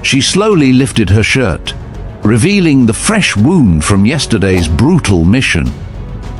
She slowly lifted her shirt, revealing the fresh wound from yesterday's brutal mission.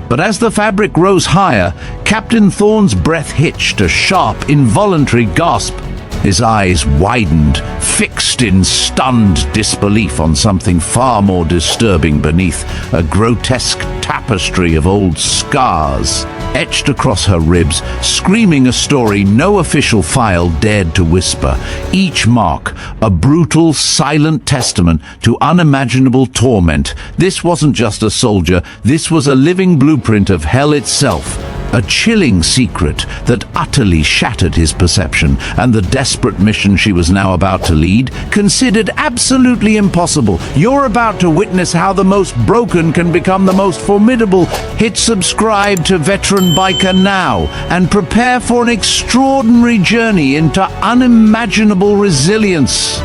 But as the fabric rose higher, Captain Thorne's breath hitched a sharp, involuntary gasp. His eyes widened, fixed in stunned disbelief on something far more disturbing beneath, a grotesque tapestry of old scars etched across her ribs, screaming a story no official file dared to whisper. Each mark, a brutal, silent testament to unimaginable torment. This wasn't just a soldier, this was a living blueprint of hell itself. A chilling secret that utterly shattered his perception, and the desperate mission she was now about to lead, considered absolutely impossible. You're about to witness how the most broken can become the most formidable. Hit subscribe to Veteran Biker now and prepare for an extraordinary journey into unimaginable resilience.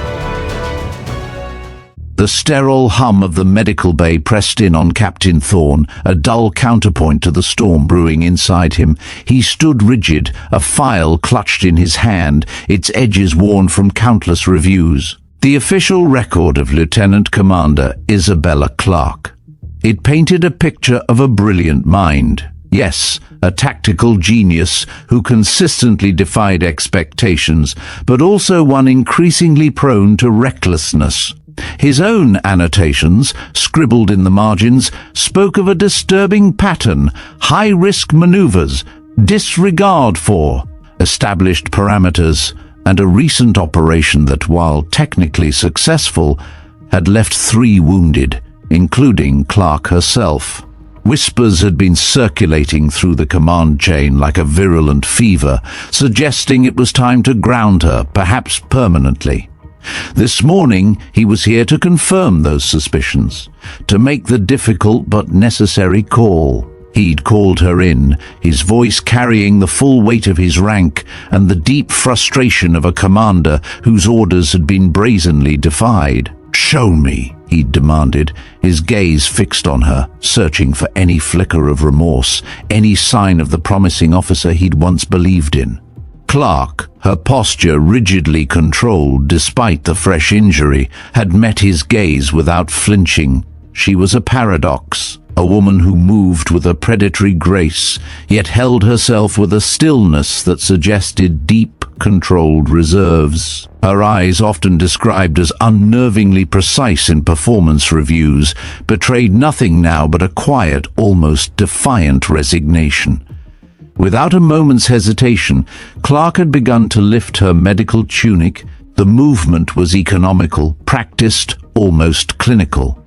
The sterile hum of the medical bay pressed in on Captain Thorne, a dull counterpoint to the storm brewing inside him. He stood rigid, a file clutched in his hand, its edges worn from countless reviews. The official record of Lieutenant Commander Isabella Clarke. It painted a picture of a brilliant mind. Yes, a tactical genius who consistently defied expectations, but also one increasingly prone to recklessness. His own annotations, scribbled in the margins, spoke of a disturbing pattern, high-risk maneuvers, disregard for established parameters, and a recent operation that, while technically successful, had left 3 wounded, including Clarke herself. Whispers had been circulating through the command chain like a virulent fever, suggesting it was time to ground her, perhaps permanently. This morning, he was here to confirm those suspicions, to make the difficult but necessary call. He'd called her in, his voice carrying the full weight of his rank and the deep frustration of a commander whose orders had been brazenly defied. "Show me," he'd demanded, his gaze fixed on her, searching for any flicker of remorse, any sign of the promising officer he'd once believed in. Clarke, her posture rigidly controlled despite the fresh injury, had met his gaze without flinching. She was a paradox, a woman who moved with a predatory grace, yet held herself with a stillness that suggested deep, controlled reserves. Her eyes, often described as unnervingly precise in performance reviews, betrayed nothing now but a quiet, almost defiant resignation. Without a moment's hesitation, Clarke had begun to lift her medical tunic. The movement was economical, practiced, almost clinical.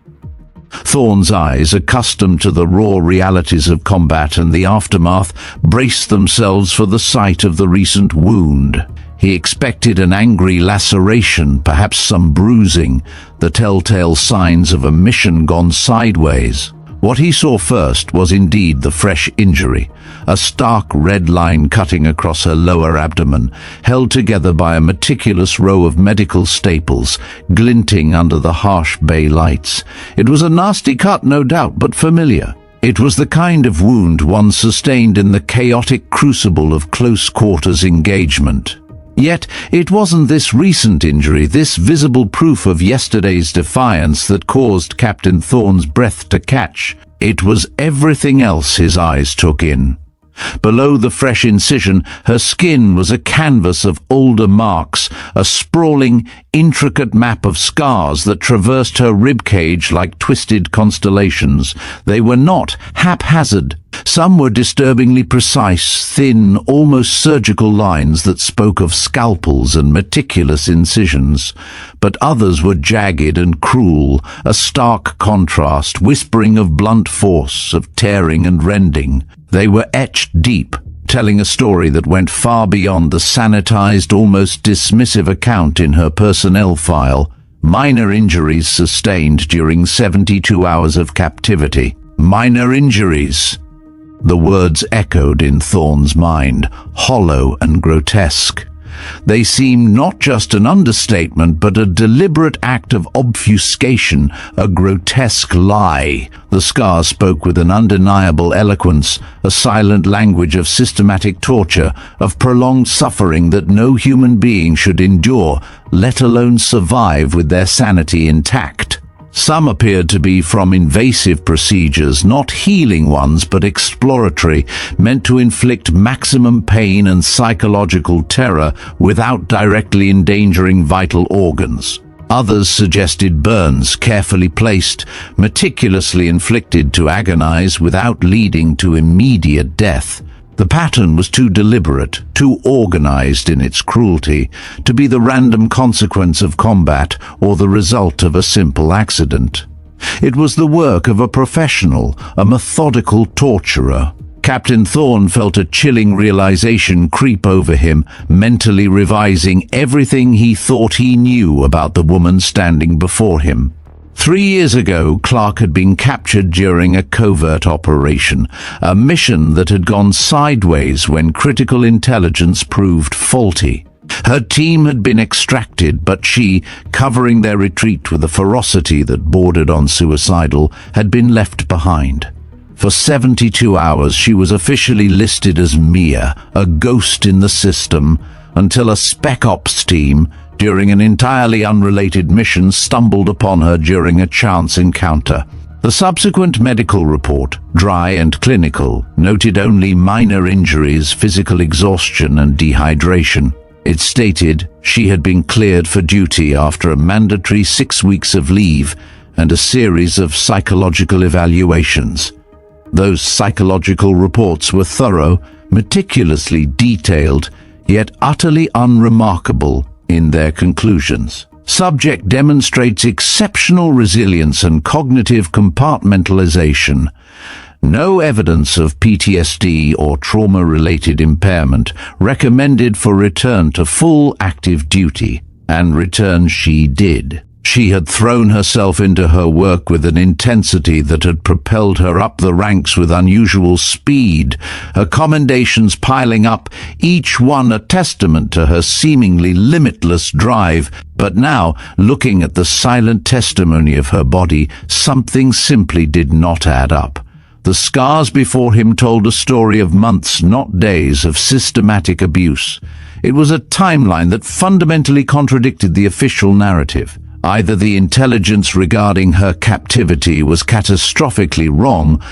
Thorne's eyes, accustomed to the raw realities of combat and the aftermath, braced themselves for the sight of the recent wound. He expected an angry laceration, perhaps some bruising, the telltale signs of a mission gone sideways. What he saw first was indeed the fresh injury, a stark red line cutting across her lower abdomen, held together by a meticulous row of medical staples, glinting under the harsh bay lights. It was a nasty cut, no doubt, but familiar. It was the kind of wound one sustained in the chaotic crucible of close-quarters engagement. Yet it wasn't this recent injury, this visible proof of yesterday's defiance, that caused Captain Thorne's breath to catch. It was everything else his eyes took in. Below the fresh incision, her skin was a canvas of older marks, a sprawling, intricate map of scars that traversed her ribcage like twisted constellations. They were not haphazard. Some were disturbingly precise, thin, almost surgical lines that spoke of scalpels and meticulous incisions. But others were jagged and cruel, a stark contrast, whispering of blunt force, of tearing and rending. They were etched deep, telling a story that went far beyond the sanitized, almost dismissive account in her personnel file. Minor injuries sustained during 72 hours of captivity. Minor injuries. The words echoed in Thorne's mind, hollow and grotesque. They seemed not just an understatement, but a deliberate act of obfuscation, a grotesque lie. The scars spoke with an undeniable eloquence, a silent language of systematic torture, of prolonged suffering that no human being should endure, let alone survive with their sanity intact. Some appeared to be from invasive procedures, not healing ones but exploratory, meant to inflict maximum pain and psychological terror without directly endangering vital organs. Others suggested burns, carefully placed, meticulously inflicted to agonize without leading to immediate death. The pattern was too deliberate, too organized in its cruelty, to be the random consequence of combat or the result of a simple accident. It was the work of a professional, a methodical torturer. Captain Thorne felt a chilling realization creep over him, mentally revising everything he thought he knew about the woman standing before him. 3 years ago, Clarke had been captured during a covert operation, a mission that had gone sideways when critical intelligence proved faulty. Her team had been extracted, but she, covering their retreat with a ferocity that bordered on suicidal, had been left behind. For 72 hours she was officially listed as Mia, a ghost in the system, until a Spec Ops team, during an entirely unrelated mission, stumbled upon her during a chance encounter. The subsequent medical report, dry and clinical, noted only minor injuries, physical exhaustion and dehydration. It stated she had been cleared for duty after a mandatory 6 weeks of leave and a series of psychological evaluations. Those psychological reports were thorough, meticulously detailed, yet utterly unremarkable in their conclusions. Subject demonstrates exceptional resilience and cognitive compartmentalization. No evidence of PTSD or trauma-related impairment. Recommended for return to full active duty. And return she did. She had thrown herself into her work with an intensity that had propelled her up the ranks with unusual speed, her commendations piling up, each one a testament to her seemingly limitless drive. But now, looking at the silent testimony of her body, something simply did not add up. The scars before him told a story of months, not days, of systematic abuse. It was a timeline that fundamentally contradicted the official narrative. Either the intelligence regarding her captivity was catastrophically wrong,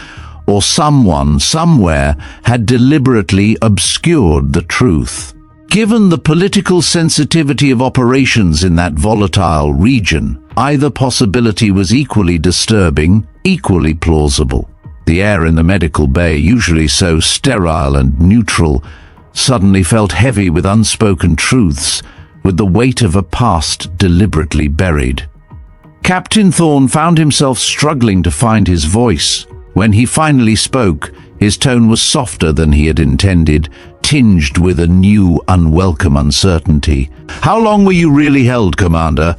or someone, somewhere, had deliberately obscured the truth. Given the political sensitivity of operations in that volatile region, either possibility was equally disturbing, equally plausible. The air in the medical bay, usually so sterile and neutral, suddenly felt heavy with unspoken truths, with the weight of a past deliberately buried. Captain Thorne found himself struggling to find his voice. When he finally spoke, his tone was softer than he had intended, tinged with a new, unwelcome uncertainty. "How long were you really held, Commander?"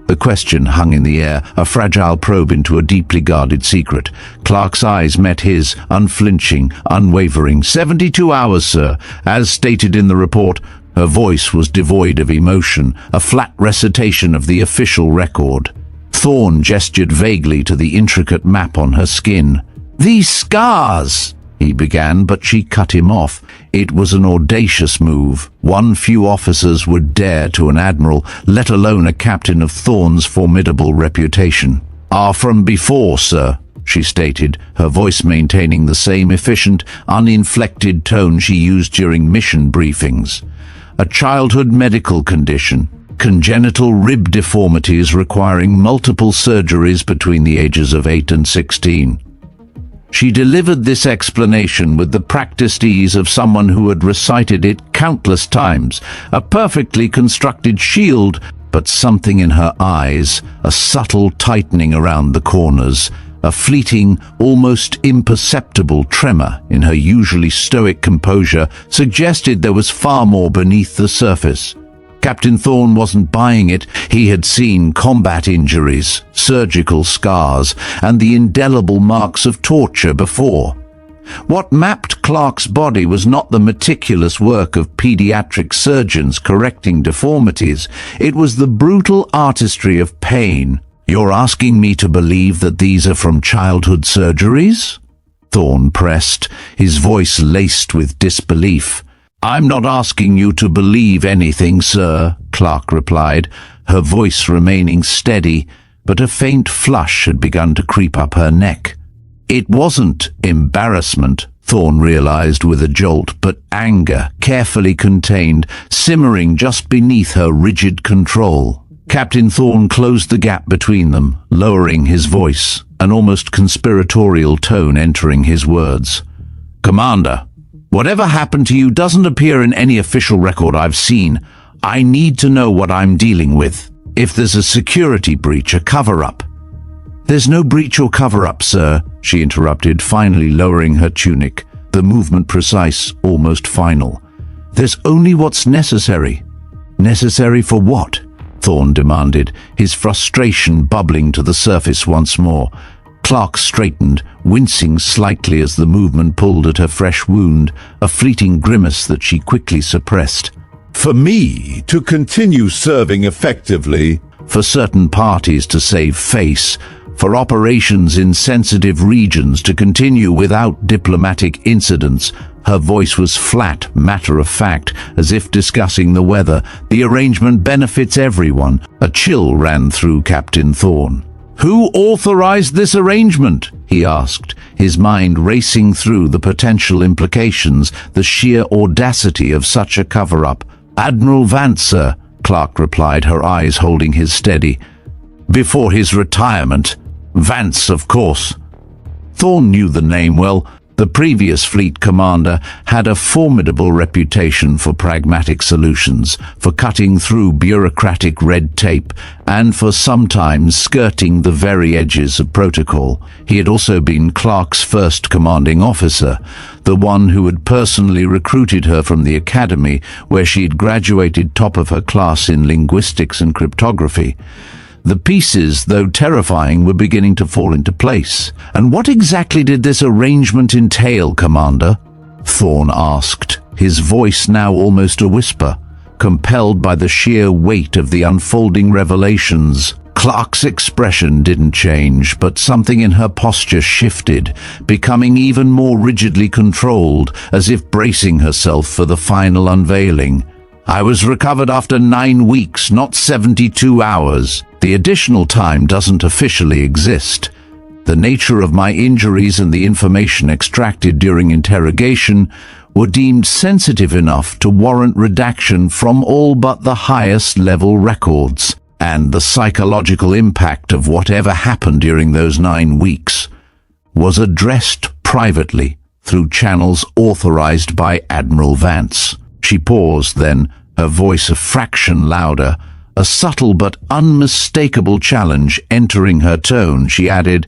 The question hung in the air, a fragile probe into a deeply guarded secret. Clarke's eyes met his, unflinching, unwavering. 72 hours, sir, as stated in the report." Her voice was devoid of emotion, a flat recitation of the official record. Thorne gestured vaguely to the intricate map on her skin. "These scars!" he began, but she cut him off. It was an audacious move. One few officers would dare to an admiral, let alone a captain of Thorne's formidable reputation. "Are from before, sir," she stated, her voice maintaining the same efficient, uninflected tone she used during mission briefings. "A childhood medical condition, congenital rib deformities requiring multiple surgeries between the ages of 8 and 16. She delivered this explanation with the practiced ease of someone who had recited it countless times, a perfectly constructed shield, but something in her eyes, a subtle tightening around the corners, a fleeting, almost imperceptible tremor in her usually stoic composure, suggested there was far more beneath the surface. Captain Thorne wasn't buying it. He had seen combat injuries, surgical scars, and the indelible marks of torture before. What mapped Clarke's body was not the meticulous work of pediatric surgeons correcting deformities. It was the brutal artistry of pain. "You're asking me to believe that these are from childhood surgeries?" Thorne pressed, his voice laced with disbelief. "I'm not asking you to believe anything, sir," Clarke replied, her voice remaining steady, but a faint flush had begun to creep up her neck. It wasn't embarrassment, Thorne realized with a jolt, but anger, carefully contained, simmering just beneath her rigid control. Captain Thorne closed the gap between them, lowering his voice, an almost conspiratorial tone entering his words. "Commander, whatever happened to you doesn't appear in any official record I've seen. I need to know what I'm dealing with. If there's a security breach, a cover-up." "There's no breach or cover-up, sir," she interrupted, finally lowering her tunic, the movement precise, almost final. "There's only what's necessary." "Necessary for what?" Thorne demanded, his frustration bubbling to the surface once more. Clarke straightened, wincing slightly as the movement pulled at her fresh wound, a fleeting grimace that she quickly suppressed. "For me to continue serving effectively." "For certain parties to save face, for operations in sensitive regions to continue without diplomatic incidents." Her voice was flat, matter-of-fact, as if discussing the weather. "The arrangement benefits everyone." A chill ran through Captain Thorne. "Who authorized this arrangement?" he asked, his mind racing through the potential implications, the sheer audacity of such a cover-up. "Admiral Vance, sir," Clarke replied, her eyes holding his steady. "Before his retirement. Vance, of course." Thorne knew the name well. The previous fleet commander had a formidable reputation for pragmatic solutions, for cutting through bureaucratic red tape, and for sometimes skirting the very edges of protocol. He had also been Clarke's first commanding officer, the one who had personally recruited her from the academy, where she had graduated top of her class in linguistics and cryptography. The pieces, though terrifying, were beginning to fall into place. "And what exactly did this arrangement entail, Commander?" Thorne asked, his voice now almost a whisper, compelled by the sheer weight of the unfolding revelations. Clarke's expression didn't change, but something in her posture shifted, becoming even more rigidly controlled, as if bracing herself for the final unveiling. "I was recovered after 9 weeks, not 72 hours. The additional time doesn't officially exist. The nature of my injuries and the information extracted during interrogation were deemed sensitive enough to warrant redaction from all but the highest level records, and the psychological impact of whatever happened during those 9 weeks was addressed privately through channels authorized by Admiral Vance." She paused then, her voice a fraction louder, a subtle but unmistakable challenge entering her tone. She added,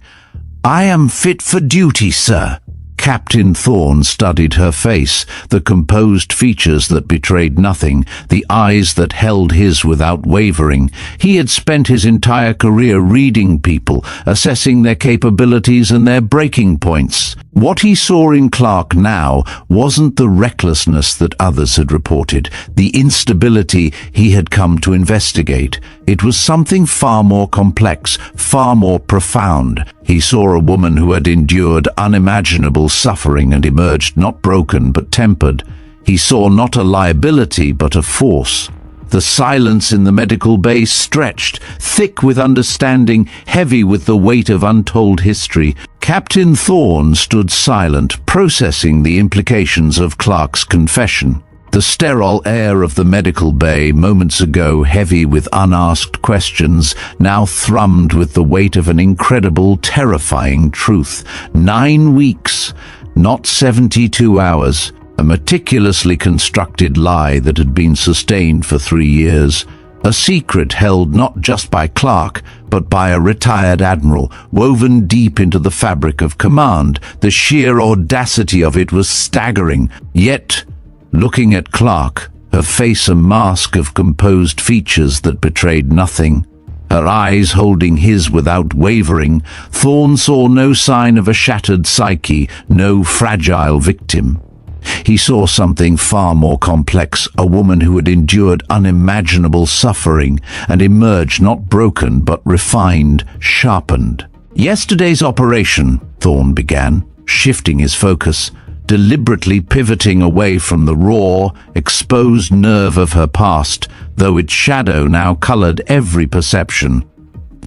"I am fit for duty, sir." Captain Thorne studied her face, the composed features that betrayed nothing, the eyes that held his without wavering. He had spent his entire career reading people, assessing their capabilities and their breaking points. What he saw in Clarke now wasn't the recklessness that others had reported, the instability he had come to investigate. It was something far more complex, far more profound. He saw a woman who had endured unimaginable suffering and emerged not broken but tempered. He saw not a liability but a force. The silence in the medical bay stretched, thick with understanding, heavy with the weight of untold history. Captain Thorne stood silent, processing the implications of Clarke's confession. The sterile air of the medical bay, moments ago heavy with unasked questions, now thrummed with the weight of an incredible, terrifying truth. 9 weeks, not 72 hours. A meticulously constructed lie that had been sustained for 3 years. A secret held not just by Clarke, but by a retired admiral, woven deep into the fabric of command. The sheer audacity of it was staggering. Yet, looking at Clarke, her face a mask of composed features that betrayed nothing, her eyes holding his without wavering. Thorne saw no sign of a shattered psyche, no fragile victim. He saw something far more complex, a woman who had endured unimaginable suffering and emerged not broken but refined, sharpened. "Yesterday's operation," Thorne began, shifting his focus, deliberately pivoting away from the raw, exposed nerve of her past, though its shadow now colored every perception.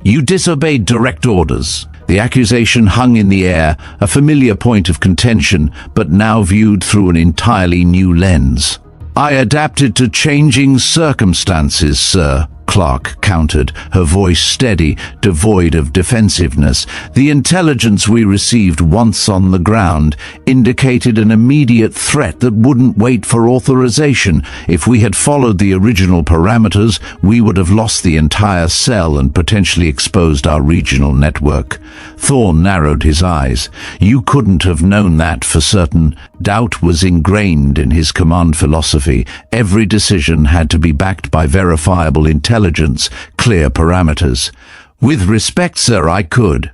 "You disobeyed direct orders." The accusation hung in the air, a familiar point of contention, but now viewed through an entirely new lens. "I adapted to changing circumstances, sir," Clarke countered, her voice steady, devoid of defensiveness. "The intelligence we received once on the ground indicated an immediate threat that wouldn't wait for authorization. If we had followed the original parameters, we would have lost the entire cell and potentially exposed our regional network." Thorne narrowed his eyes. "You couldn't have known that for certain." Doubt was ingrained in his command philosophy. Every decision had to be backed by verifiable intelligence, clear parameters. "With respect, sir, I could."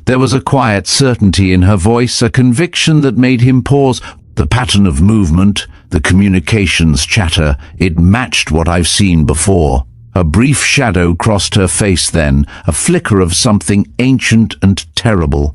There was a quiet certainty in her voice, a conviction that made him pause. The pattern of movement, the communications chatter, it matched what I've seen before. A brief shadow crossed her face then, a flicker of something ancient and terrible.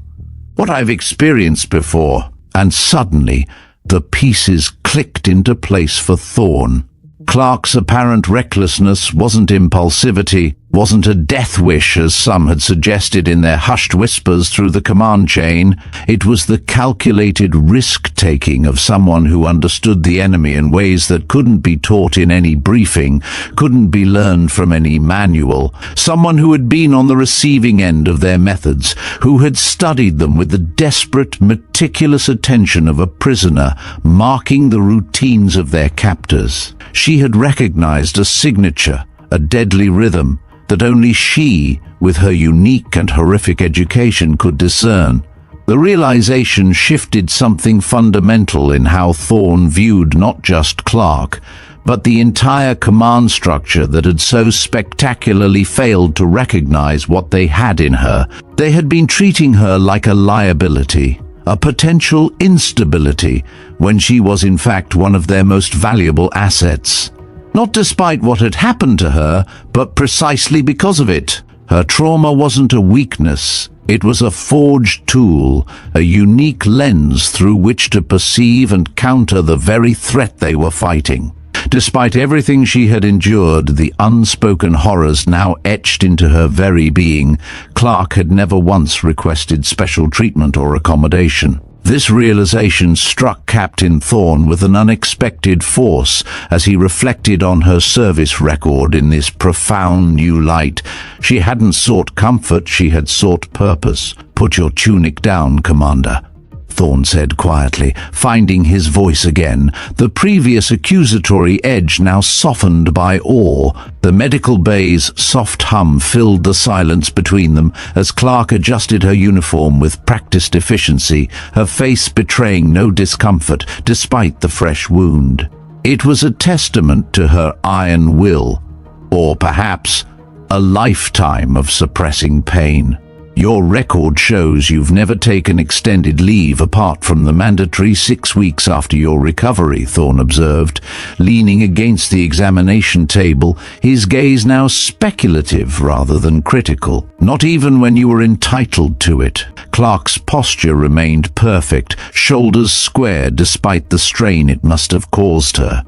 "What I've experienced before." And suddenly, the pieces clicked into place for Thorne. Clarke's apparent recklessness wasn't impulsivity, wasn't a death wish as some had suggested in their hushed whispers through the command chain. It was the calculated risk-taking of someone who understood the enemy in ways that couldn't be taught in any briefing, couldn't be learned from any manual. Someone who had been on the receiving end of their methods, who had studied them with the desperate, meticulous attention of a prisoner, marking the routines of their captors. She had recognized a signature, a deadly rhythm, that only she, with her unique and horrific education, could discern. The realization shifted something fundamental in how Thorne viewed not just Clarke, but the entire command structure that had so spectacularly failed to recognize what they had in her. They had been treating her like a liability, a potential instability, when she was in fact one of their most valuable assets. Not despite what had happened to her, but precisely because of it. Her trauma wasn't a weakness. It was a forged tool, a unique lens through which to perceive and counter the very threat they were fighting. Despite everything she had endured, the unspoken horrors now etched into her very being, Clarke had never once requested special treatment or accommodation. This realization struck Captain Thorne with an unexpected force as he reflected on her service record in this profound new light. She hadn't sought comfort, she had sought purpose. "Put your tunic down, Commander," Thorne said quietly, finding his voice again, the previous accusatory edge now softened by awe. The medical bay's soft hum filled the silence between them as Clarke adjusted her uniform with practiced efficiency, her face betraying no discomfort despite the fresh wound. It was a testament to her iron will, or perhaps a lifetime of suppressing pain. "Your record shows you've never taken extended leave apart from the mandatory 6 weeks after your recovery," Thorne observed, leaning against the examination table, his gaze now speculative rather than critical. "Not even when you were entitled to it." Clarke's posture remained perfect, shoulders square despite the strain it must have caused her.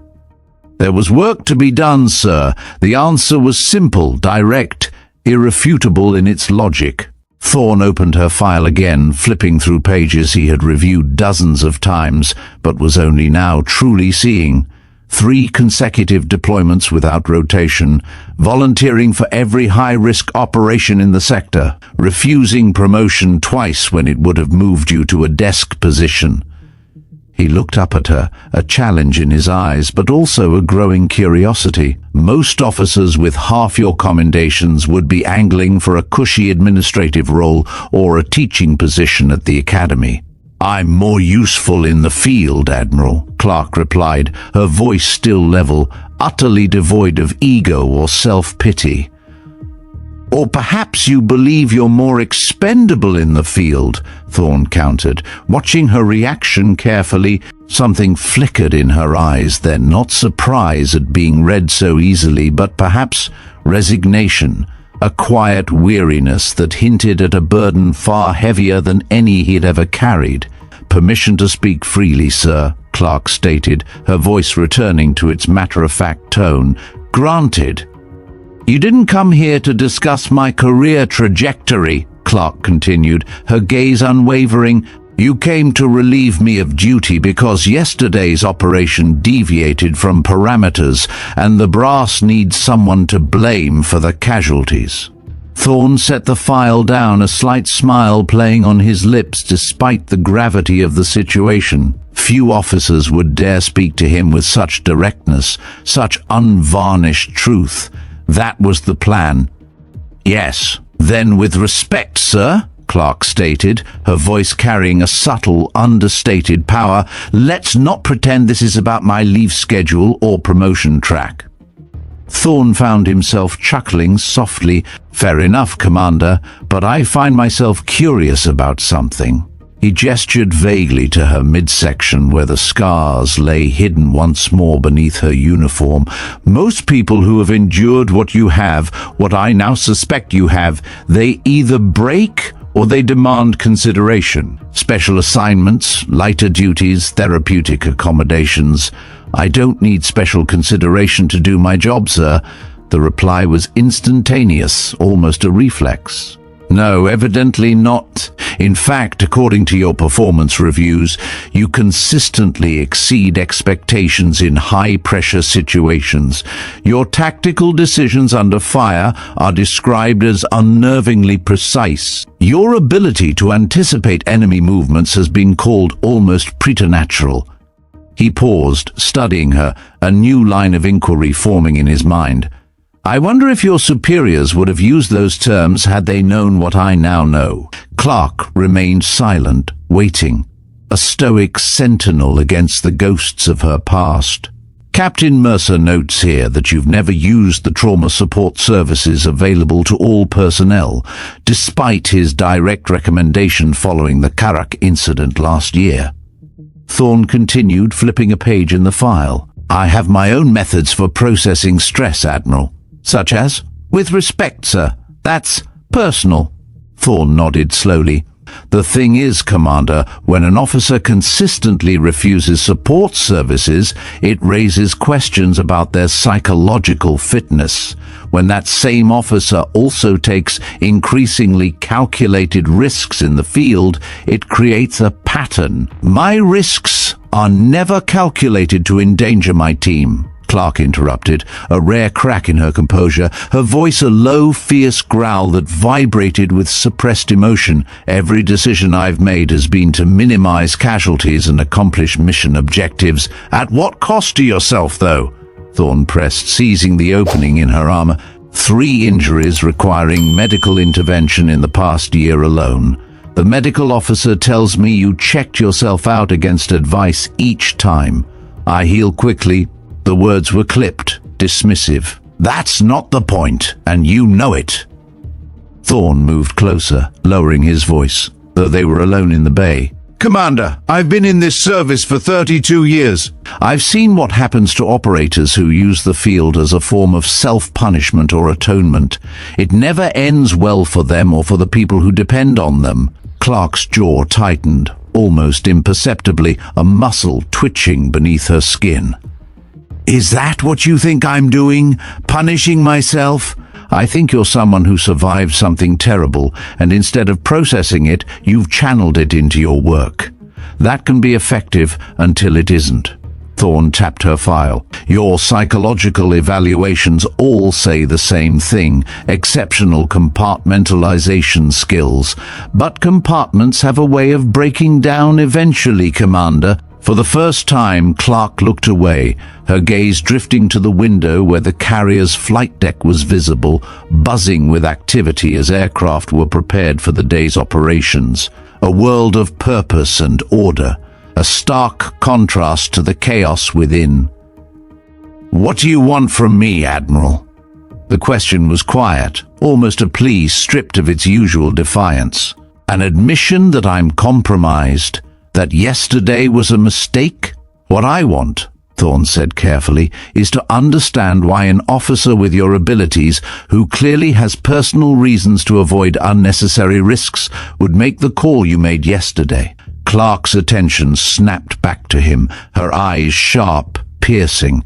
"There was work to be done, sir." The answer was simple, direct, irrefutable in its logic. Thorne opened her file again, flipping through pages he had reviewed dozens of times, but was only now truly seeing. 3 consecutive deployments without rotation, volunteering for every high-risk operation in the sector, refusing promotion twice when it would have moved you to a desk position. He looked up at her, a challenge in his eyes, but also a growing curiosity. "Most officers with half your commendations would be angling for a cushy administrative role or a teaching position at the academy." "I'm more useful in the field, Admiral," Clarke replied, her voice still level, utterly devoid of ego or self-pity. Or perhaps you believe you're more expendable in the field, Thorne countered. Watching her reaction carefully, something flickered in her eyes then, not surprise at being read so easily, but perhaps resignation, a quiet weariness that hinted at a burden far heavier than any he'd ever carried. "Permission to speak freely, sir," Clarke stated, her voice returning to its matter-of-fact tone. "Granted." "You didn't come here to discuss my career trajectory," Clarke continued, her gaze unwavering. "You came to relieve me of duty because yesterday's operation deviated from parameters, and the brass needs someone to blame for the casualties." Thorne set the file down, a slight smile playing on his lips despite the gravity of the situation. Few officers would dare speak to him with such directness, such unvarnished truth. That was the plan. "Yes, then with respect, sir," Clarke stated, her voice carrying a subtle, understated power, "let's not pretend this is about my leave schedule or promotion track." Thorne found himself chuckling softly. "Fair enough, Commander, but I find myself curious about something." He gestured vaguely to her midsection where the scars lay hidden once more beneath her uniform. "Most people who have endured what you have, what I now suspect you have, they either break or they demand consideration. Special assignments, lighter duties, therapeutic accommodations. I don't need special consideration to do my job, sir." The reply was instantaneous, almost a reflex. "No, evidently not. In fact, according to your performance reviews, you consistently exceed expectations in high-pressure situations. Your tactical decisions under fire are described as unnervingly precise. Your ability to anticipate enemy movements has been called almost preternatural." He paused, studying her, a new line of inquiry forming in his mind. "I wonder if your superiors would have used those terms had they known what I now know." Clarke remained silent, waiting, a stoic sentinel against the ghosts of her past. "Captain Mercer notes here that you've never used the trauma support services available to all personnel, despite his direct recommendation following the Karak incident last year." Thorne continued, flipping a page in the file. "I have my own methods for processing stress, Admiral. Such as, with respect, sir, that's personal." Thorne nodded slowly. "The thing is, Commander, when an officer consistently refuses support services, it raises questions about their psychological fitness. When that same officer also takes increasingly calculated risks in the field, it creates a pattern. My risks are never calculated to endanger my team," Clarke interrupted, a rare crack in her composure, her voice a low, fierce growl that vibrated with suppressed emotion. "Every decision I've made has been to minimize casualties and accomplish mission objectives. At what cost to yourself, though?" Thorne pressed, seizing the opening in her armor. "3 injuries requiring medical intervention in the past year alone. The medical officer tells me you checked yourself out against advice each time. I heal quickly." The words were clipped, dismissive. "That's not the point, and you know it." Thorne moved closer, lowering his voice, though they were alone in the bay. "Commander, I've been in this service for 32 years. I've seen what happens to operators who use the field as a form of self-punishment or atonement. It never ends well for them or for the people who depend on them." Clarke's jaw tightened, almost imperceptibly, a muscle twitching beneath her skin. "Is that what you think I'm doing? Punishing myself?" "I think you're someone who survived something terrible, and instead of processing it, you've channeled it into your work. That can be effective until it isn't." Thorne tapped her file. "Your psychological evaluations all say the same thing, exceptional compartmentalization skills. But compartments have a way of breaking down eventually, Commander." For the first time, Clarke looked away, her gaze drifting to the window where the carrier's flight deck was visible, buzzing with activity as aircraft were prepared for the day's operations. A world of purpose and order, a stark contrast to the chaos within. "What do you want from me, Admiral?" The question was quiet, almost a plea stripped of its usual defiance. An admission that I'm compromised, that yesterday was a mistake? What I want, Thorne said carefully, is to understand why an officer with your abilities, who clearly has personal reasons to avoid unnecessary risks, would make the call you made yesterday. Clarke's attention snapped back to him, her eyes sharp, piercing.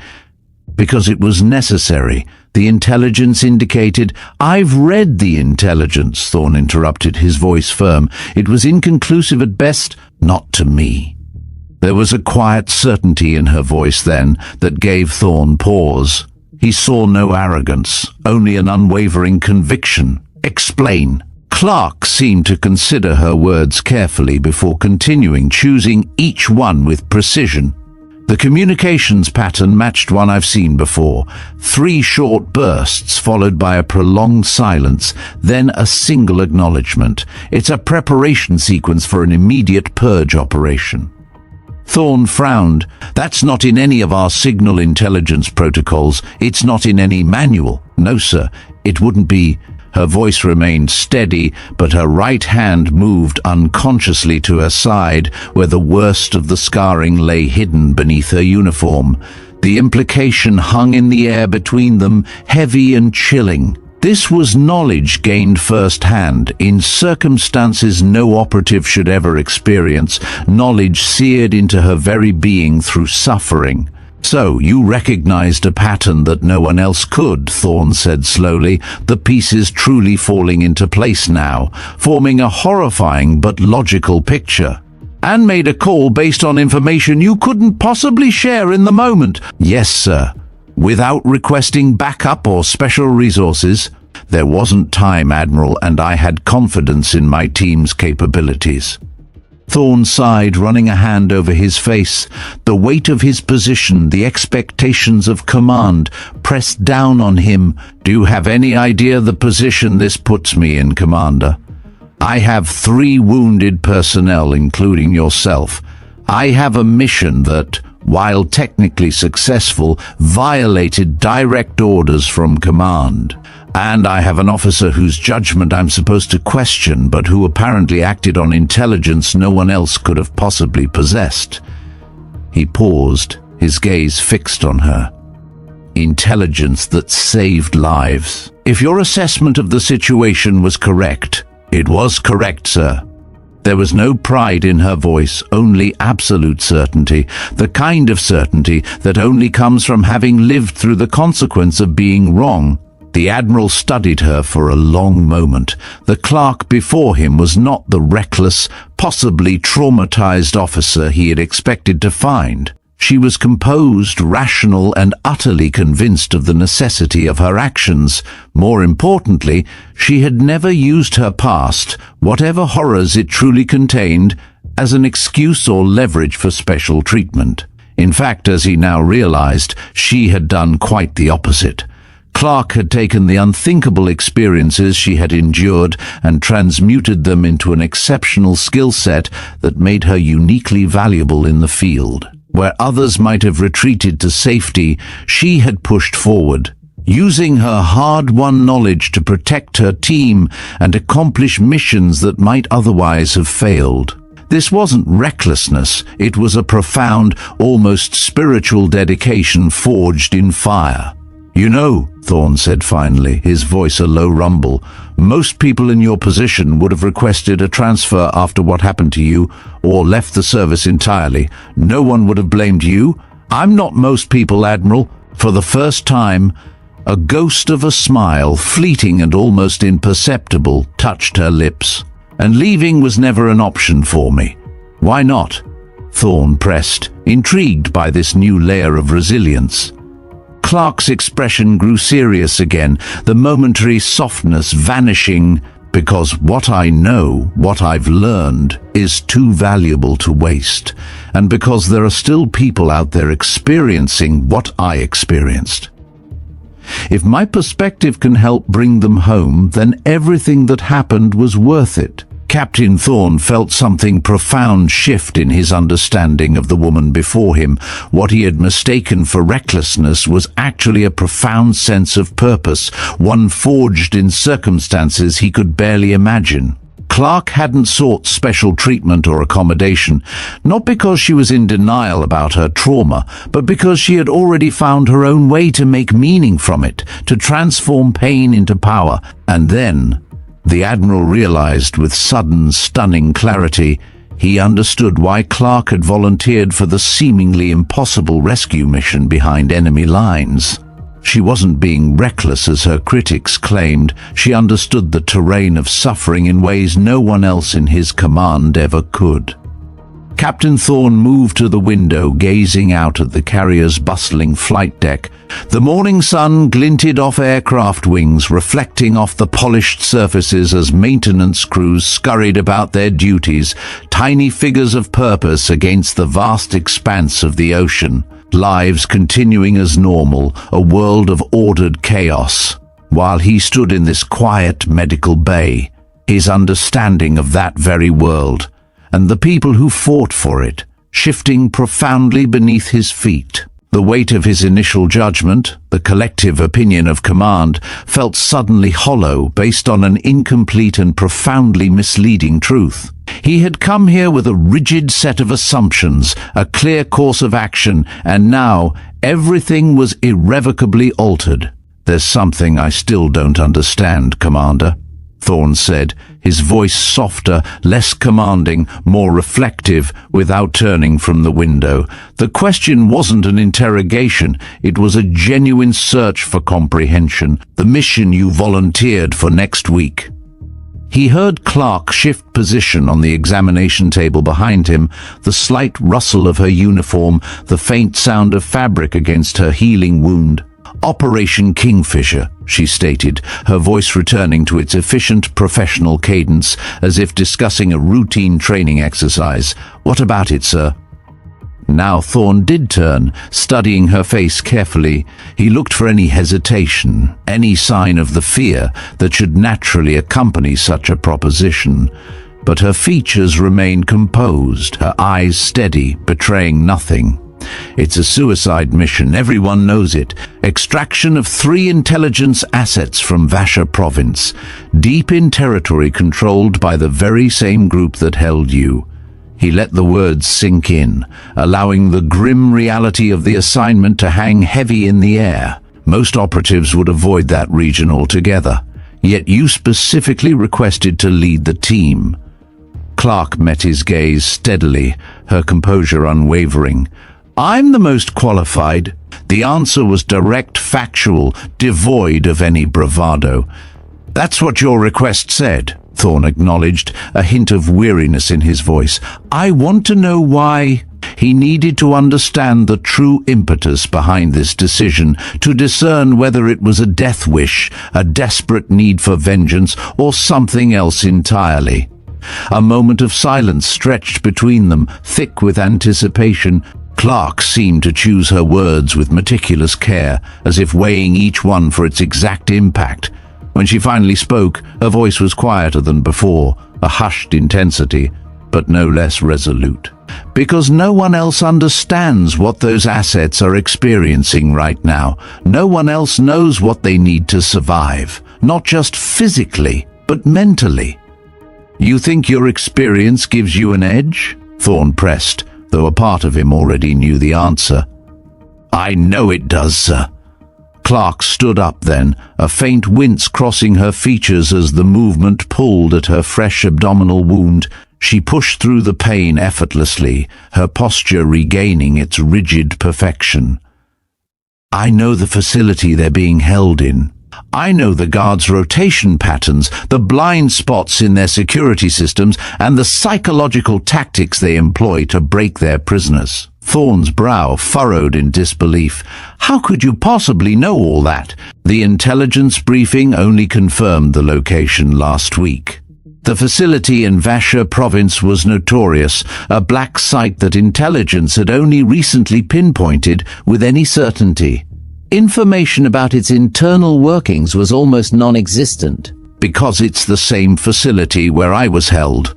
Because it was necessary. The intelligence indicated— "I've read the intelligence," Thorne interrupted, his voice firm. "It was inconclusive at best, not to me." There was a quiet certainty in her voice then that gave Thorne pause. He saw no arrogance, only an unwavering conviction. "Explain." Clarke seemed to consider her words carefully before continuing, choosing each one with precision. The communications pattern matched one I've seen before. 3 short bursts followed by a prolonged silence, then a single acknowledgement. It's a preparation sequence for an immediate purge operation. Thorne frowned. "That's not in any of our signal intelligence protocols. It's not in any manual." "No, sir, it wouldn't be." Her voice remained steady, but her right hand moved unconsciously to her side, where the worst of the scarring lay hidden beneath her uniform. The implication hung in the air between them, heavy and chilling. This was knowledge gained firsthand, in circumstances no operative should ever experience, knowledge seared into her very being through suffering. "So, you recognized a pattern that no one else could," Thorne said slowly, the pieces truly falling into place now, forming a horrifying but logical picture. "And made a call based on information you couldn't possibly share in the moment." "Yes, sir. Without requesting backup or special resources. There wasn't time, Admiral, and I had confidence in my team's capabilities." Thorne sighed, running a hand over his face. The weight of his position, the expectations of command, pressed down on him. "Do you have any idea the position this puts me in, Commander? I have 3 wounded personnel, including yourself. I have a mission that, while technically successful, violated direct orders from command. And I have an officer whose judgment I'm supposed to question, but who apparently acted on intelligence no one else could have possibly possessed." He paused, his gaze fixed on her. "Intelligence that saved lives. If your assessment of the situation was correct." "It was correct, sir." There was no pride in her voice, only absolute certainty, the kind of certainty that only comes from having lived through the consequence of being wrong. The Admiral studied her for a long moment. The Clarke before him was not the reckless, possibly traumatized officer he had expected to find. She was composed, rational, and utterly convinced of the necessity of her actions. More importantly, she had never used her past, whatever horrors it truly contained, as an excuse or leverage for special treatment. In fact, as he now realized, she had done quite the opposite. Clarke had taken the unthinkable experiences she had endured and transmuted them into an exceptional skill set that made her uniquely valuable in the field. Where others might have retreated to safety, she had pushed forward, using her hard-won knowledge to protect her team and accomplish missions that might otherwise have failed. This wasn't recklessness, it was a profound, almost spiritual dedication forged in fire. "You know," Thorne said finally, his voice a low rumble, "most people in your position would have requested a transfer after what happened to you, or left the service entirely. No one would have blamed you. I'm not most people, Admiral." For the first time, a ghost of a smile, fleeting and almost imperceptible, touched her lips. "And leaving was never an option for me." "Why not?" Thorne pressed, intrigued by this new layer of resilience. Clarke's expression grew serious again, the momentary softness vanishing. "Because what I know, what I've learned, is too valuable to waste. And because there are still people out there experiencing what I experienced. If my perspective can help bring them home, then everything that happened was worth it." Captain Thorne felt something profound shift in his understanding of the woman before him. What he had mistaken for recklessness was actually a profound sense of purpose, one forged in circumstances he could barely imagine. Clarke hadn't sought special treatment or accommodation, not because she was in denial about her trauma, but because she had already found her own way to make meaning from it, to transform pain into power. And then the Admiral realized with sudden, stunning clarity, he understood why Clarke had volunteered for the seemingly impossible rescue mission behind enemy lines. She wasn't being reckless as her critics claimed. She understood the terrain of suffering in ways no one else in his command ever could. Captain Thorne moved to the window, gazing out at the carrier's bustling flight deck. The morning sun glinted off aircraft wings, reflecting off the polished surfaces as maintenance crews scurried about their duties, tiny figures of purpose against the vast expanse of the ocean. Lives continuing as normal, a world of ordered chaos. While he stood in this quiet medical bay, his understanding of that very world, and the people who fought for it, shifting profoundly beneath his feet. The weight of his initial judgment, the collective opinion of command, felt suddenly hollow based on an incomplete and profoundly misleading truth. He had come here with a rigid set of assumptions, a clear course of action, and now everything was irrevocably altered. "There's something I still don't understand, Commander," Thorne said, his voice softer, less commanding, more reflective, without turning from the window. The question wasn't an interrogation, it was a genuine search for comprehension. "The mission you volunteered for next week." He heard Clarke shift position on the examination table behind him, the slight rustle of her uniform, the faint sound of fabric against her healing wound. "Operation Kingfisher," she stated, her voice returning to its efficient professional cadence, as if discussing a routine training exercise. "What about it, sir?" Now Thorne did turn, studying her face carefully. He looked for any hesitation, any sign of the fear that should naturally accompany such a proposition. But her features remained composed, her eyes steady, betraying nothing. "It's a suicide mission, everyone knows it. Extraction of 3 intelligence assets from Vasha province, deep in territory controlled by the very same group that held you." He let the words sink in, allowing the grim reality of the assignment to hang heavy in the air. Most operatives would avoid that region altogether, yet you specifically requested to lead the team. Clarke met his gaze steadily, her composure unwavering. "I'm the most qualified." The answer was direct, factual, devoid of any bravado. "That's what your request said," Thorne acknowledged, a hint of weariness in his voice. "I want to know why." He needed to understand the true impetus behind this decision, to discern whether it was a death wish, a desperate need for vengeance, or something else entirely. A moment of silence stretched between them, thick with anticipation. Clarke seemed to choose her words with meticulous care, as if weighing each one for its exact impact. When she finally spoke, her voice was quieter than before, a hushed intensity, but no less resolute. "Because no one else understands what those assets are experiencing right now. No one else knows what they need to survive, not just physically, but mentally." "You think your experience gives you an edge?" Thorne pressed, though a part of him already knew the answer. "I know it does, sir." Clarke stood up then, a faint wince crossing her features as the movement pulled at her fresh abdominal wound. She pushed through the pain effortlessly, her posture regaining its rigid perfection. "I know the facility they're being held in. I know the guards' rotation patterns, the blind spots in their security systems, and the psychological tactics they employ to break their prisoners." Thorne's brow furrowed in disbelief. "How could you possibly know all that?" "The intelligence briefing only confirmed the location last week. The facility in Vasha province was notorious, a black site that intelligence had only recently pinpointed with any certainty. Information about its internal workings was almost non-existent. Because it's the same facility where I was held."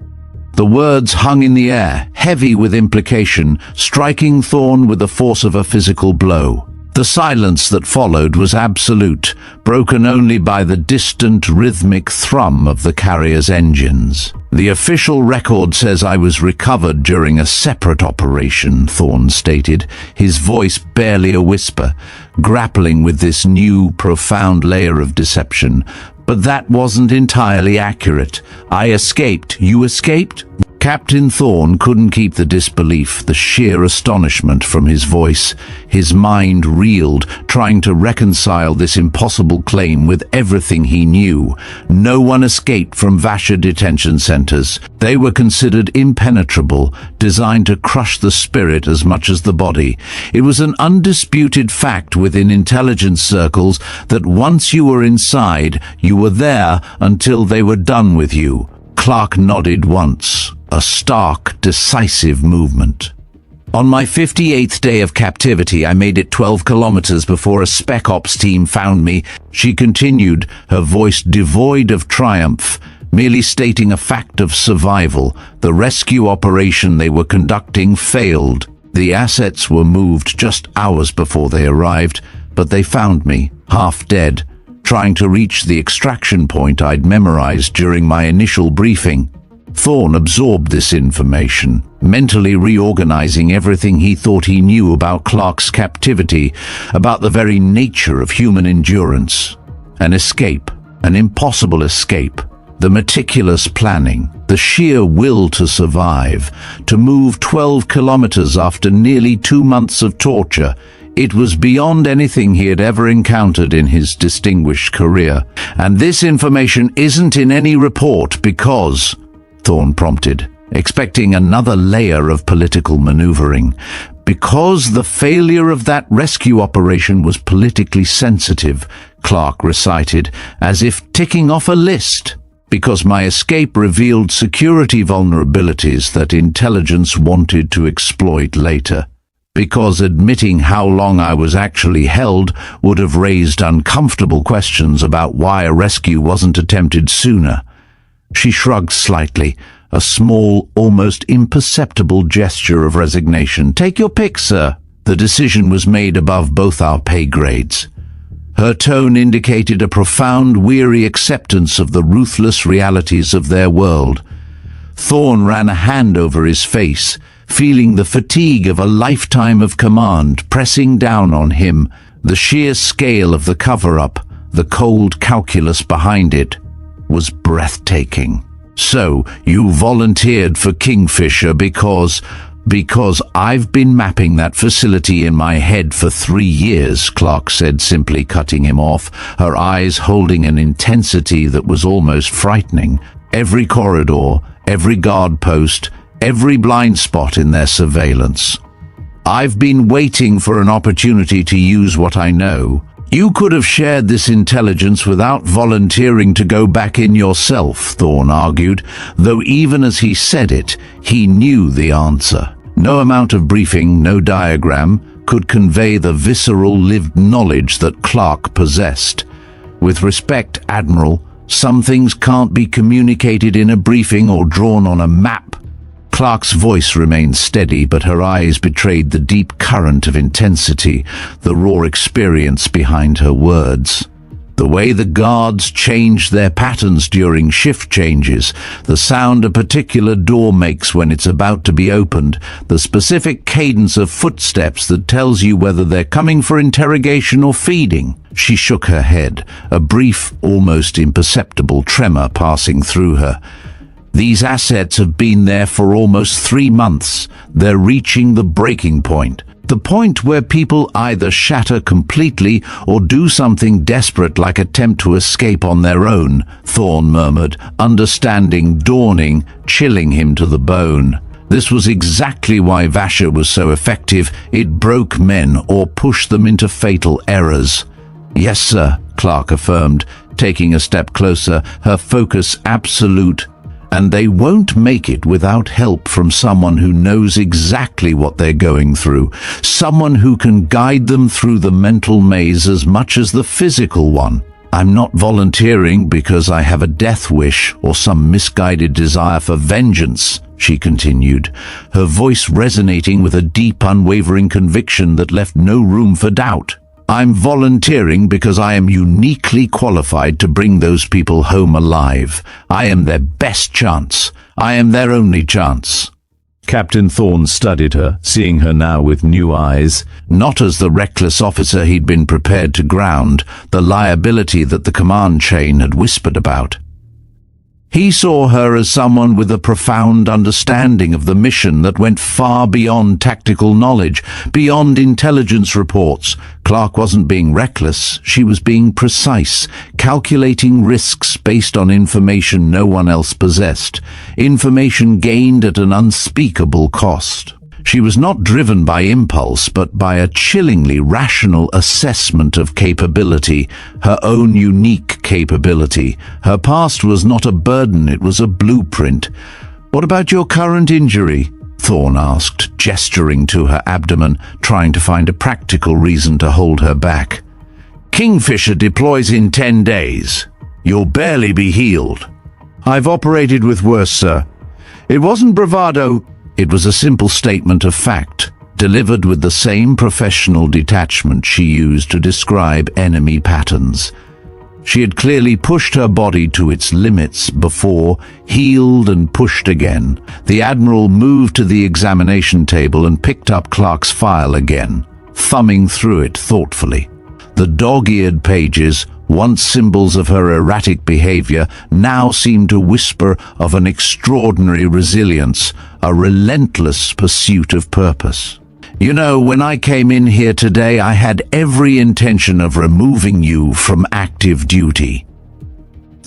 The words hung in the air, heavy with implication, striking Thorne with the force of a physical blow. The silence that followed was absolute, broken only by the distant rhythmic thrum of the carrier's engines. "The official record says I was recovered during a separate operation," Thorne stated, his voice barely a whisper, grappling with this new, profound layer of deception. "But that wasn't entirely accurate. I escaped." "You escaped?" Captain Thorne couldn't keep the disbelief, the sheer astonishment from his voice. His mind reeled, trying to reconcile this impossible claim with everything he knew. No one escaped from Vasha detention centers. They were considered impenetrable, designed to crush the spirit as much as the body. It was an undisputed fact within intelligence circles that once you were inside, you were there until they were done with you. Clarke nodded once. A stark, decisive movement. "On my 58th day of captivity, I made it 12 kilometers before a Spec Ops team found me," she continued, her voice devoid of triumph, merely stating a fact of survival. The rescue operation they were conducting failed. The assets were moved just hours before they arrived, but they found me, half dead, trying to reach the extraction point I'd memorized during my initial briefing. Thorne absorbed this information, mentally reorganizing everything he thought he knew about Clarke's captivity, about the very nature of human endurance. An escape, an impossible escape, the meticulous planning, the sheer will to survive, to move 12 kilometers after nearly 2 months of torture. It was beyond anything he had ever encountered in his distinguished career. "And this information isn't in any report because," Thorne prompted, expecting another layer of political maneuvering, "because the failure of that rescue operation was politically sensitive," Clarke recited, as if ticking off a list. "Because my escape revealed security vulnerabilities that intelligence wanted to exploit later. Because admitting how long I was actually held would have raised uncomfortable questions about why a rescue wasn't attempted sooner." She shrugged slightly, a small, almost imperceptible gesture of resignation. "Take your pick, sir." The decision was made above both our pay grades. Her tone indicated a profound, weary acceptance of the ruthless realities of their world. Thorne ran a hand over his face, feeling the fatigue of a lifetime of command pressing down on him, the sheer scale of the cover-up, the cold calculus behind it, was breathtaking. "So, you volunteered for Kingfisher because I've been mapping that facility in my head for 3 years, Clarke said, simply cutting him off, her eyes holding an intensity that was almost frightening. Every corridor, every guard post, every blind spot in their surveillance. "I've been waiting for an opportunity to use what I know. You could have shared this intelligence without volunteering to go back in yourself," Thorne argued, though even as he said it, he knew the answer. No amount of briefing, no diagram, could convey the visceral lived knowledge that Clarke possessed. "With respect, Admiral, some things can't be communicated in a briefing or drawn on a map." Clarke's voice remained steady, but her eyes betrayed the deep current of intensity, the raw experience behind her words. The way the guards changed their patterns during shift changes, the sound a particular door makes when it's about to be opened, the specific cadence of footsteps that tells you whether they're coming for interrogation or feeding. She shook her head, a brief, almost imperceptible tremor passing through her. "These assets have been there for almost 3 months. They're reaching the breaking point. The point where people either shatter completely or do something desperate like attempt to escape on their own," Thorne murmured, understanding dawning, chilling him to the bone. This was exactly why Vasha was so effective. It broke men or pushed them into fatal errors. "Yes, sir," Clarke affirmed, taking a step closer, her focus absolute. "And they won't make it without help from someone who knows exactly what they're going through, someone who can guide them through the mental maze as much as the physical one." I'm not volunteering because I have a death wish or some misguided desire for vengeance, she continued, her voice resonating with a deep, unwavering conviction that left no room for doubt. I'm volunteering because I am uniquely qualified to bring those people home alive. I am their best chance. I am their only chance. Captain Thorne studied her, seeing her now with new eyes. Not as the reckless officer he'd been prepared to ground, the liability that the command chain had whispered about. He saw her as someone with a profound understanding of the mission that went far beyond tactical knowledge, beyond intelligence reports. Clarke wasn't being reckless, she was being precise, calculating risks based on information no one else possessed, information gained at an unspeakable cost. She was not driven by impulse, but by a chillingly rational assessment of capability, her own unique capability. Her past was not a burden, it was a blueprint. "What about your current injury?" Thorne asked, gesturing to her abdomen, trying to find a practical reason to hold her back. "Kingfisher deploys in 10 days. You'll barely be healed." "I've operated with worse, sir. It wasn't bravado." It was a simple statement of fact, delivered with the same professional detachment she used to describe enemy patterns. She had clearly pushed her body to its limits before, healed and pushed again. The Admiral moved to the examination table and picked up Clarke's file again, thumbing through it thoughtfully. The dog-eared pages, once symbols of her erratic behavior, now seemed to whisper of an extraordinary resilience, a relentless pursuit of purpose. "You know, when I came in here today, I had every intention of removing you from active duty."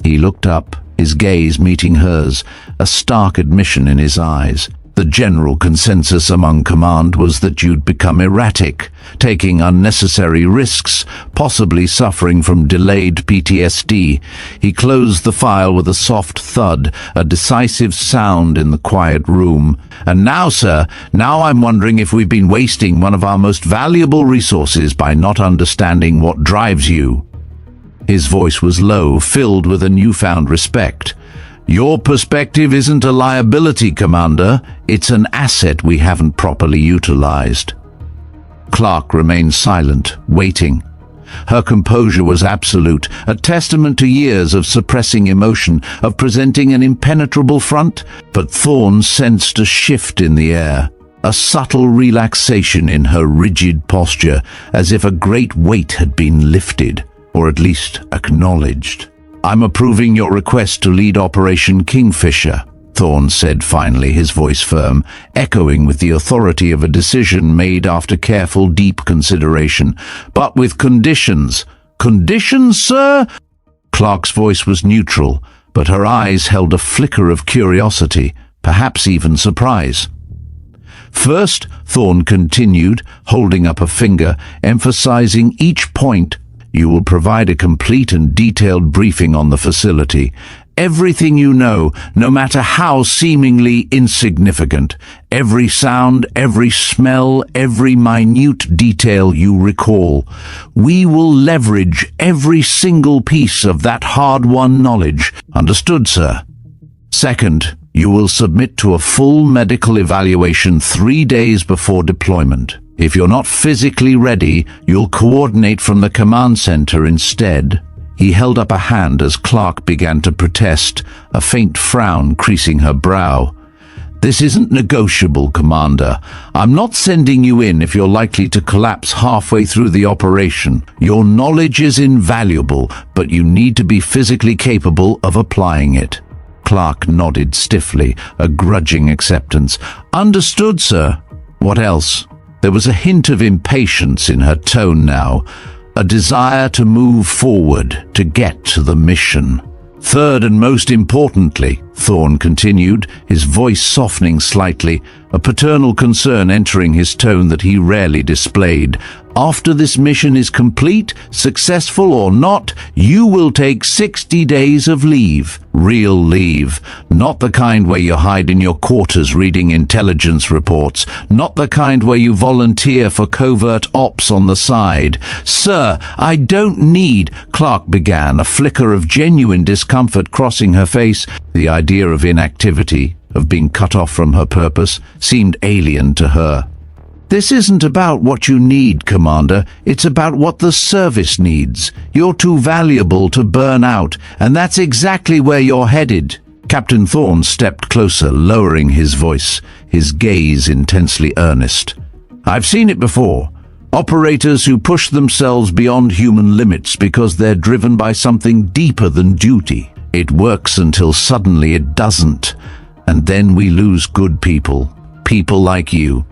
He looked up, his gaze meeting hers, a stark admission in his eyes. The general consensus among command was that you'd become erratic, taking unnecessary risks, possibly suffering from delayed PTSD. He closed the file with a soft thud, a decisive sound in the quiet room. "And now, sir, now I'm wondering if we've been wasting one of our most valuable resources by not understanding what drives you." His voice was low, filled with a newfound respect. "Your perspective isn't a liability, Commander. It's an asset we haven't properly utilized." Clarke remained silent, waiting. Her composure was absolute, a testament to years of suppressing emotion, of presenting an impenetrable front. But Thorne sensed a shift in the air, a subtle relaxation in her rigid posture, as if a great weight had been lifted, or at least acknowledged. "I'm approving your request to lead Operation Kingfisher," Thorne said finally, his voice firm, echoing with the authority of a decision made after careful, deep consideration. "But with conditions." "Conditions, sir?" Clarke's voice was neutral, but her eyes held a flicker of curiosity, perhaps even surprise. "First," Thorne continued, holding up a finger, emphasizing each point, "you will provide a complete and detailed briefing on the facility. Everything you know, no matter how seemingly insignificant. Every sound, every smell, every minute detail you recall. We will leverage every single piece of that hard-won knowledge. Understood, sir?" "Second, you will submit to a full medical evaluation 3 days before deployment. If you're not physically ready, you'll coordinate from the command center instead." He held up a hand as Clarke began to protest, a faint frown creasing her brow. "This isn't negotiable, Commander. I'm not sending you in if you're likely to collapse halfway through the operation. Your knowledge is invaluable, but you need to be physically capable of applying it." Clarke nodded stiffly, a grudging acceptance. "Understood, sir." "What else?" There was a hint of impatience in her tone now, a desire to move forward, to get to the mission. "Third and most importantly," Thorne continued, his voice softening slightly, a paternal concern entering his tone that he rarely displayed. After this mission is complete, successful or not, you will take 60 days of leave. Real leave. Not the kind where you hide in your quarters reading intelligence reports. Not the kind where you volunteer for covert ops on the side. Sir, I don't need, Clarke began, a flicker of genuine discomfort crossing her face. The idea of inactivity, of being cut off from her purpose, seemed alien to her. This isn't about what you need, Commander. It's about what the service needs. You're too valuable to burn out, and that's exactly where you're headed. Captain Thorne stepped closer, lowering his voice, his gaze intensely earnest. I've seen it before. Operators who push themselves beyond human limits because they're driven by something deeper than duty. It works until suddenly it doesn't, and then we lose good people. People like you.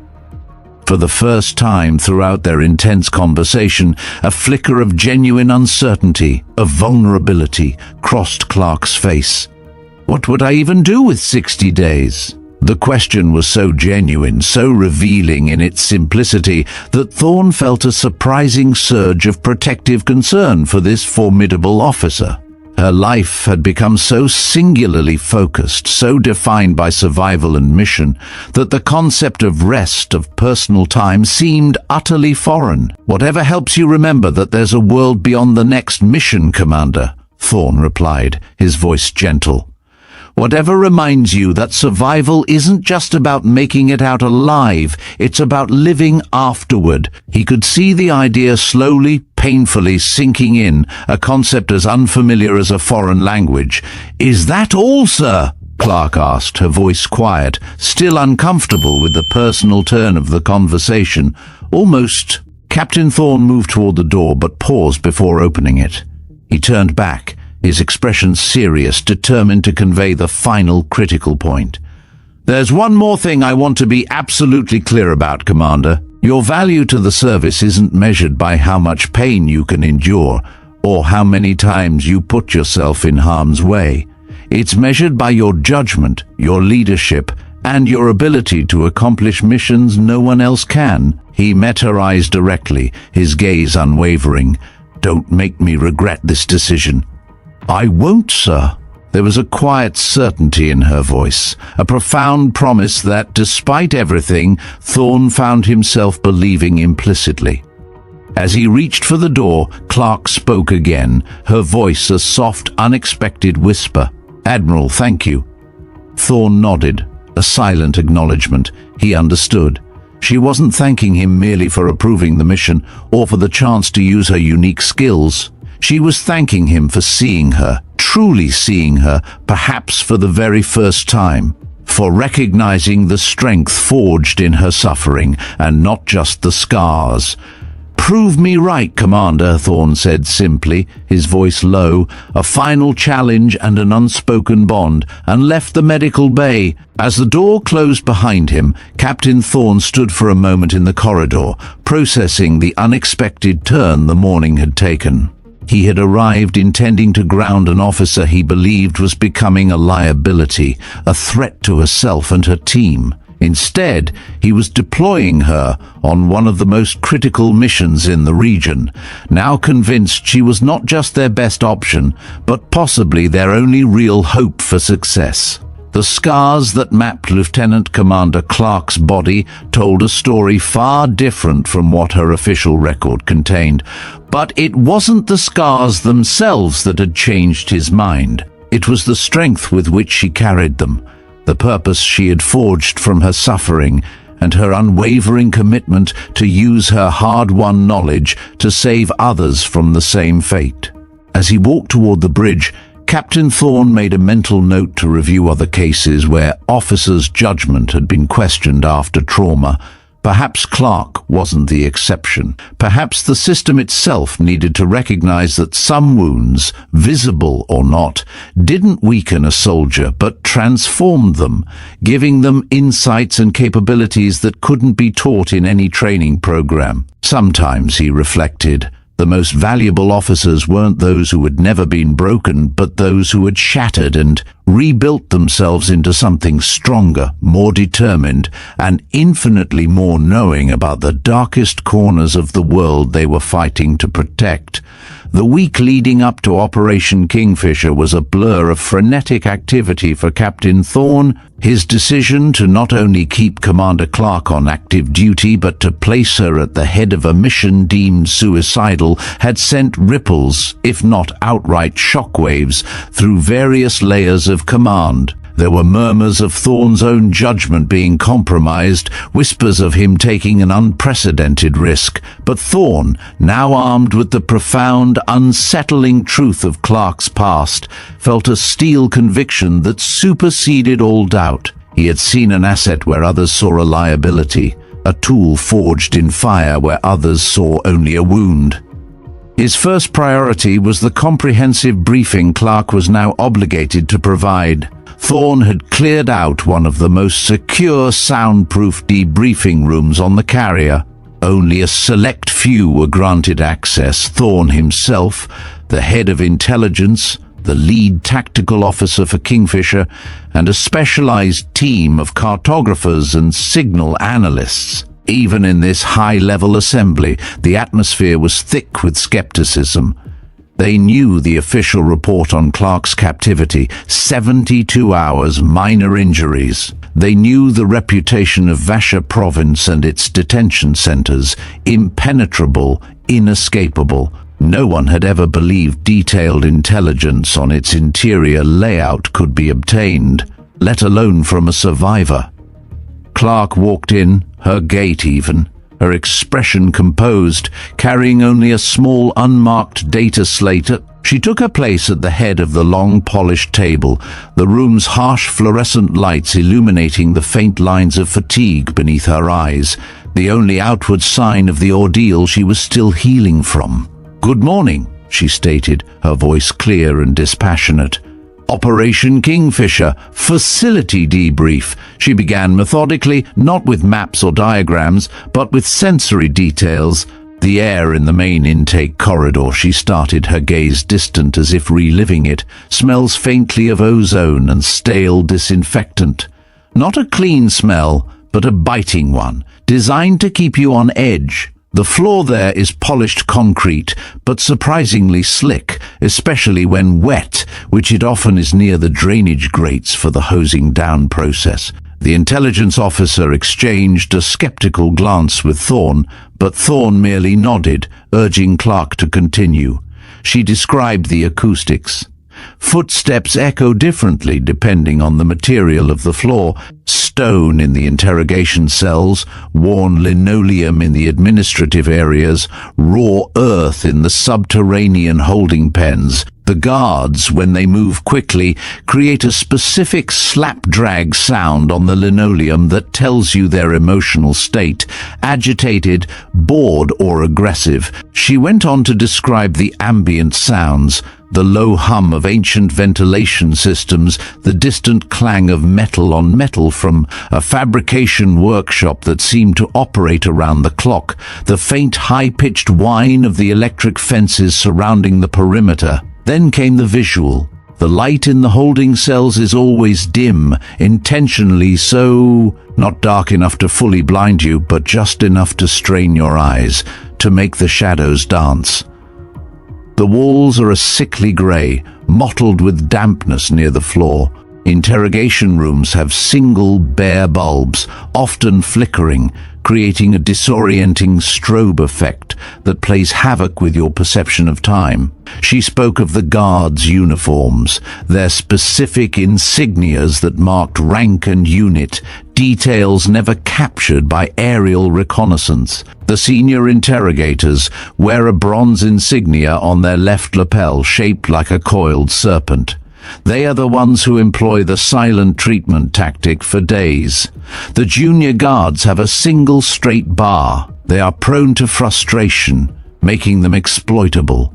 For the first time throughout their intense conversation, a flicker of genuine uncertainty, of vulnerability, crossed Clarke's face. What would I even do with 60 days? The question was so genuine, so revealing in its simplicity, that Thorne felt a surprising surge of protective concern for this formidable officer. Her life had become so singularly focused, so defined by survival and mission, that the concept of rest, of personal time, seemed utterly foreign. Whatever helps you remember that there's a world beyond the next mission, Commander, Thorne replied, his voice gentle. Whatever reminds you that survival isn't just about making it out alive, it's about living afterward. He could see the idea slowly, painfully sinking in, a concept as unfamiliar as a foreign language. Is that all, sir? Clarke asked, her voice quiet, still uncomfortable with the personal turn of the conversation. Almost. Captain Thorne moved toward the door but paused before opening it. He turned back, his expression serious, determined to convey the final critical point. There's one more thing I want to be absolutely clear about, Commander. Your value to the service isn't measured by how much pain you can endure, or how many times you put yourself in harm's way. It's measured by your judgment, your leadership, and your ability to accomplish missions no one else can. He met her eyes directly, his gaze unwavering. Don't make me regret this decision. I won't, sir. There was a quiet certainty in her voice, a profound promise that, despite everything, Thorne found himself believing implicitly. As he reached for the door, Clarke spoke again, her voice a soft, unexpected whisper. Admiral, thank you. Thorne nodded, a silent acknowledgement. He understood. She wasn't thanking him merely for approving the mission or for the chance to use her unique skills. She was thanking him for seeing her, truly seeing her, perhaps for the very first time, for recognizing the strength forged in her suffering, and not just the scars. Prove me right, Commander, Thorne said simply, his voice low, a final challenge and an unspoken bond, and left the medical bay. As the door closed behind him, Captain Thorne stood for a moment in the corridor, processing the unexpected turn the morning had taken. He had arrived intending to ground an officer he believed was becoming a liability, a threat to herself and her team. Instead, he was deploying her on one of the most critical missions in the region, now convinced she was not just their best option, but possibly their only real hope for success. The scars that mapped Lieutenant Commander Clarke's body told a story far different from what her official record contained. But it wasn't the scars themselves that had changed his mind. It was the strength with which she carried them, the purpose she had forged from her suffering, and her unwavering commitment to use her hard-won knowledge to save others from the same fate. As he walked toward the bridge, Captain Thorne made a mental note to review other cases where officers' judgment had been questioned after trauma. Perhaps Clarke wasn't the exception. Perhaps the system itself needed to recognize that some wounds, visible or not, didn't weaken a soldier but transformed them, giving them insights and capabilities that couldn't be taught in any training program. Sometimes, he reflected, the The most valuable officers weren't those who had never been broken, but those who had shattered and rebuilt themselves into something stronger, more determined, and infinitely more knowing about the darkest corners of the world they were fighting to protect. The week leading up to Operation Kingfisher was a blur of frenetic activity for Captain Thorne. His decision to not only keep Commander Clarke on active duty but to place her at the head of a mission deemed suicidal had sent ripples, if not outright shockwaves, through various layers of command. There were murmurs of Thorne's own judgment being compromised, whispers of him taking an unprecedented risk. But Thorne, now armed with the profound, unsettling truth of Clarke's past, felt a steel conviction that superseded all doubt. He had seen an asset where others saw a liability, a tool forged in fire where others saw only a wound. His first priority was the comprehensive briefing Clarke was now obligated to provide. Thorne had cleared out one of the most secure, soundproof debriefing rooms on the carrier. Only a select few were granted access. Thorne himself, the head of intelligence, the lead tactical officer for Kingfisher, and a specialized team of cartographers and signal analysts. Even in this high-level assembly, the atmosphere was thick with skepticism. They knew the official report on Clarke's captivity, 72 hours, minor injuries. They knew the reputation of Vasha province and its detention centers, impenetrable, inescapable. No one had ever believed detailed intelligence on its interior layout could be obtained, let alone from a survivor. Clarke walked in, her gait even, her expression composed, carrying only a small unmarked data slate. She took her place at the head of the long polished table, the room's harsh fluorescent lights illuminating the faint lines of fatigue beneath her eyes, the only outward sign of the ordeal she was still healing from. "Good morning," she stated, her voice clear and dispassionate. "Operation Kingfisher, facility debrief." She began methodically, not with maps or diagrams, but with sensory details. The air in the main intake corridor, she started, her gaze distant as if reliving it, smells faintly of ozone and stale disinfectant. Not a clean smell, but a biting one, designed to keep you on edge. The floor there is polished concrete, but surprisingly slick, especially when wet, which it often is near the drainage grates for the hosing down process. The intelligence officer exchanged a skeptical glance with Thorne, but Thorne merely nodded, urging Clarke to continue. She described the acoustics. Footsteps echo differently depending on the material of the floor. Stone in the interrogation cells, worn linoleum in the administrative areas, raw earth in the subterranean holding pens. The guards, when they move quickly, create a specific slap-drag sound on the linoleum that tells you their emotional state, agitated, bored, or aggressive. She went on to describe the ambient sounds, the low hum of ancient ventilation systems, the distant clang of metal on metal from a fabrication workshop that seemed to operate around the clock, the faint high-pitched whine of the electric fences surrounding the perimeter. Then came the visual. The light in the holding cells is always dim, intentionally so, not dark enough to fully blind you, but just enough to strain your eyes, to make the shadows dance. The walls are a sickly grey, mottled with dampness near the floor. Interrogation rooms have single, bare bulbs, often flickering, creating a disorienting strobe effect that plays havoc with your perception of time. She spoke of the guards' uniforms, their specific insignias that marked rank and unit, details never captured by aerial reconnaissance. The senior interrogators wear a bronze insignia on their left lapel shaped like a coiled serpent. They are the ones who employ the silent treatment tactic for days. The junior guards have a single straight bar. They are prone to frustration, making them exploitable.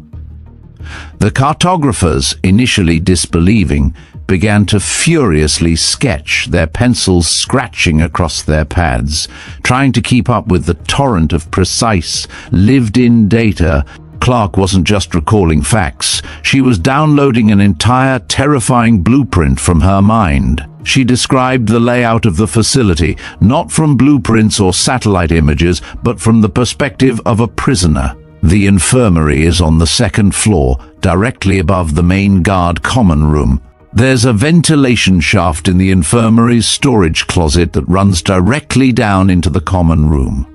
The cartographers, initially disbelieving, began to furiously sketch, their pencils scratching across their pads, trying to keep up with the torrent of precise, lived-in data. Clarke wasn't just recalling facts. She was downloading an entire terrifying blueprint from her mind. She described the layout of the facility, not from blueprints or satellite images, but from the perspective of a prisoner. The infirmary is on the second floor, directly above the main guard common room. There's a ventilation shaft in the infirmary's storage closet that runs directly down into the common room.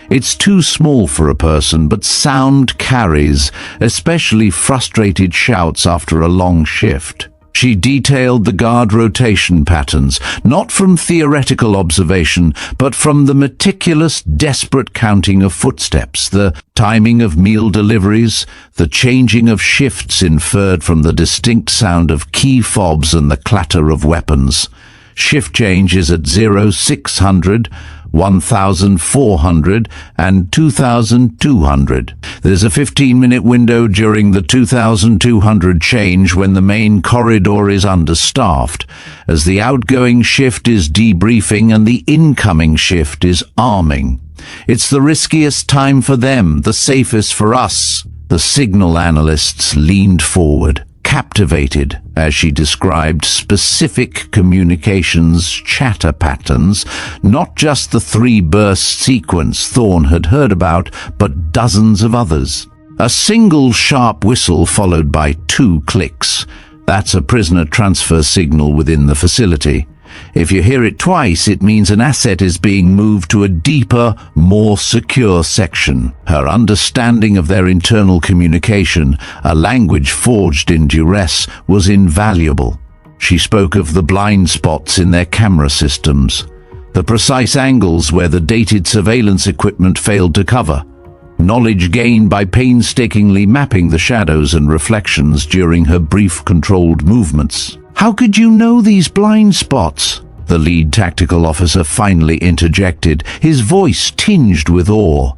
It's too small for a person, but sound carries, especially frustrated shouts after a long shift. She detailed the guard rotation patterns, not from theoretical observation, but from the meticulous, desperate counting of footsteps, the timing of meal deliveries, the changing of shifts inferred from the distinct sound of key fobs and the clatter of weapons. Shift change is at 0600, 1400 and 2200. There's a 15-minute window during the 2200 change when the main corridor is understaffed, as the outgoing shift is debriefing and the incoming shift is arming. It's the riskiest time for them, the safest for us. The signal analysts leaned forward, captivated as she described specific communications chatter patterns, not just the 3-burst sequence Thorne had heard about, but dozens of others. A single sharp whistle followed by 2 clicks. That's a prisoner transfer signal within the facility. If you hear it twice, it means an asset is being moved to a deeper, more secure section. Her understanding of their internal communication, a language forged in duress, was invaluable. She spoke of the blind spots in their camera systems, the precise angles where the dated surveillance equipment failed to cover, knowledge gained by painstakingly mapping the shadows and reflections during her brief controlled movements. "How could you know these blind spots?" the lead tactical officer finally interjected, his voice tinged with awe.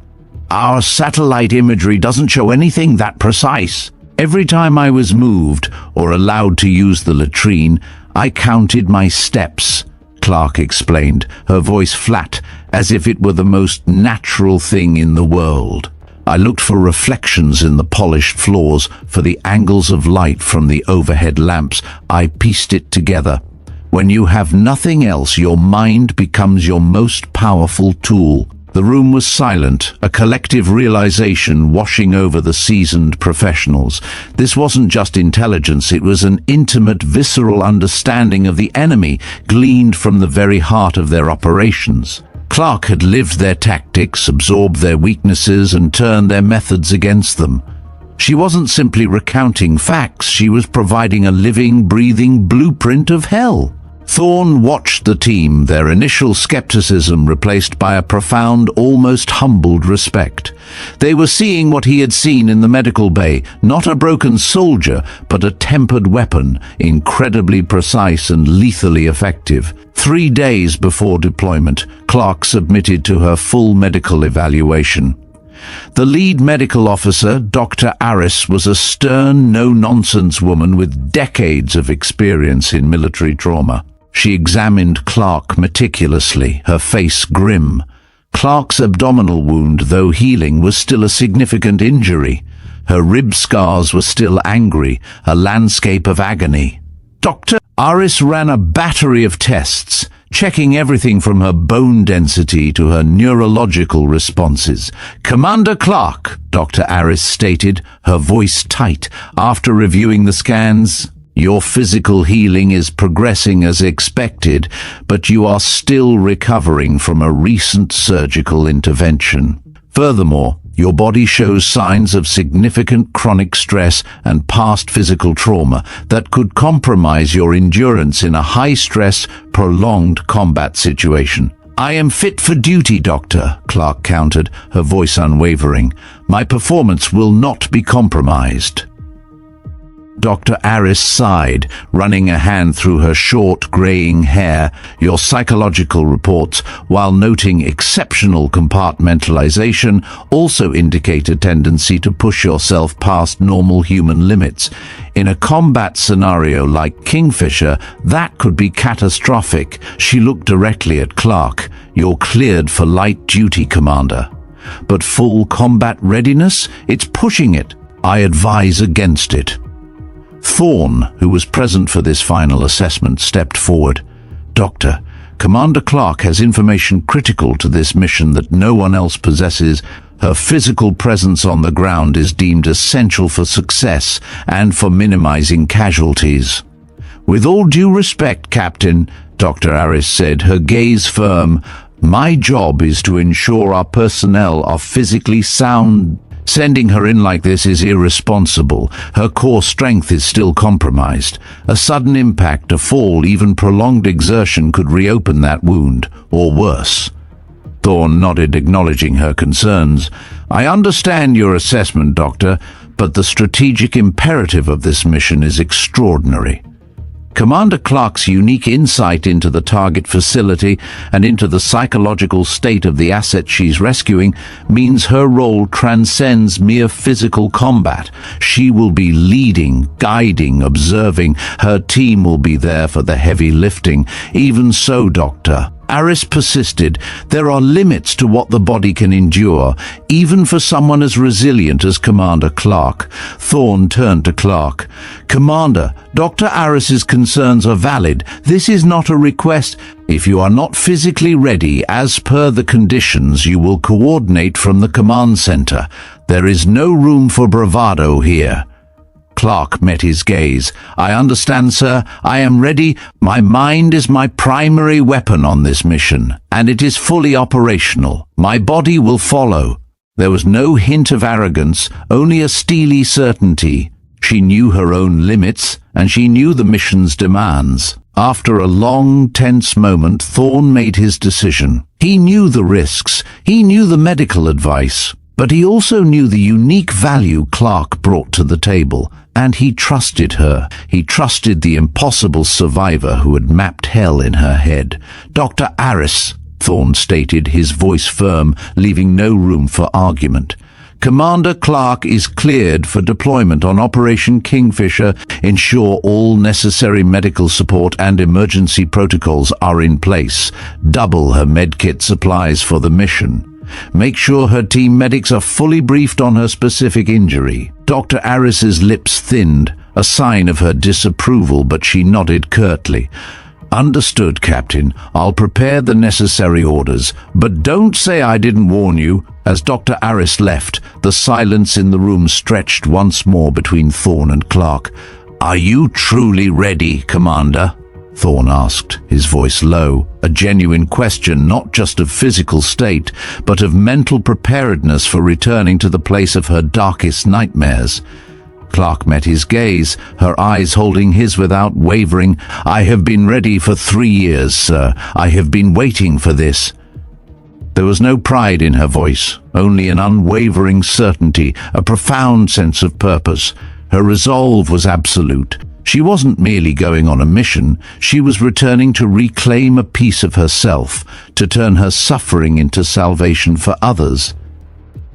"Our satellite imagery doesn't show anything that precise. Every time I was moved or allowed to use the latrine, I counted my steps," Clarke explained, her voice flat, as if it were the most natural thing in the world. "I looked for reflections in the polished floors, for the angles of light from the overhead lamps. I pieced it together. When you have nothing else, your mind becomes your most powerful tool." The room was silent, a collective realization washing over the seasoned professionals. This wasn't just intelligence, it was an intimate, visceral understanding of the enemy, gleaned from the very heart of their operations. Clarke had lived their tactics, absorbed their weaknesses, and turned their methods against them. She wasn't simply recounting facts, she was providing a living, breathing blueprint of hell. Thorne watched the team, their initial skepticism replaced by a profound, almost humbled respect. They were seeing what he had seen in the medical bay, not a broken soldier, but a tempered weapon, incredibly precise and lethally effective. 3 days before deployment, Clarke submitted to her full medical evaluation. The lead medical officer, Dr. Aris, was a stern, no-nonsense woman with decades of experience in military trauma. She examined Clarke meticulously, her face grim. Clarke's abdominal wound, though healing, was still a significant injury. Her rib scars were still angry, a landscape of agony. Dr. Aris ran a battery of tests, checking everything from her bone density to her neurological responses. "Commander Clarke," Dr. Aris stated, her voice tight, after reviewing the scans, "your physical healing is progressing as expected, but you are still recovering from a recent surgical intervention. Furthermore, your body shows signs of significant chronic stress and past physical trauma that could compromise your endurance in a high-stress, prolonged combat situation." "I am fit for duty, Doctor," Clarke countered, her voice unwavering. "My performance will not be compromised." Dr. Aris sighed, running a hand through her short, graying hair. "Your psychological reports, while noting exceptional compartmentalization, also indicate a tendency to push yourself past normal human limits. In a combat scenario like Kingfisher, that could be catastrophic." She looked directly at Clarke. "You're cleared for light duty, Commander." But full combat readiness? It's pushing it. I advise against it. Thorne, who was present for this final assessment, stepped forward. Doctor, Commander Clarke has information critical to this mission that no one else possesses. Her physical presence on the ground is deemed essential for success and for minimizing casualties. With all due respect, Captain, Dr. Aris said, her gaze firm, my job is to ensure our personnel are physically sound. Sending her in like this is irresponsible. Her core strength is still compromised. A sudden impact, a fall, even prolonged exertion could reopen that wound, or worse. Thorne nodded, acknowledging her concerns. I understand your assessment, Doctor, but the strategic imperative of this mission is extraordinary. Commander Clarke's unique insight into the target facility and into the psychological state of the asset she's rescuing means her role transcends mere physical combat. She will be leading, guiding, observing. Her team will be there for the heavy lifting. Even so, Doctor, Aris persisted, there are limits to what the body can endure, even for someone as resilient as Commander Clarke. Thorne turned to Clarke. Commander, Dr. Aris's concerns are valid. This is not a request. If you are not physically ready, as per the conditions, you will coordinate from the command center. There is no room for bravado here. Clarke met his gaze. I understand, sir. I am ready. My mind is my primary weapon on this mission, and it is fully operational. My body will follow. There was no hint of arrogance, only a steely certainty. She knew her own limits, and she knew the mission's demands. After a long, tense moment, Thorne made his decision. He knew the risks. He knew the medical advice. But he also knew the unique value Clarke brought to the table, and he trusted her. He trusted the impossible survivor who had mapped hell in her head. Dr. Aris, Thorne stated, his voice firm, leaving no room for argument. Commander Clarke is cleared for deployment on Operation Kingfisher. Ensure all necessary medical support and emergency protocols are in place. Double her medkit supplies for the mission. Make sure her team medics are fully briefed on her specific injury. Dr. Aris's lips thinned, a sign of her disapproval, but she nodded curtly. Understood, Captain. I'll prepare the necessary orders, but don't say I didn't warn you. As Dr. Aris left, the silence in the room stretched once more between Thorne and Clarke. Are you truly ready, Commander? Thorne asked, his voice low, a genuine question not just of physical state, but of mental preparedness for returning to the place of her darkest nightmares. Clarke met his gaze, her eyes holding his without wavering. I have been ready for 3 years, sir. I have been waiting for this. There was no pride in her voice, only an unwavering certainty, a profound sense of purpose. Her resolve was absolute. She wasn't merely going on a mission, she was returning to reclaim a piece of herself, to turn her suffering into salvation for others.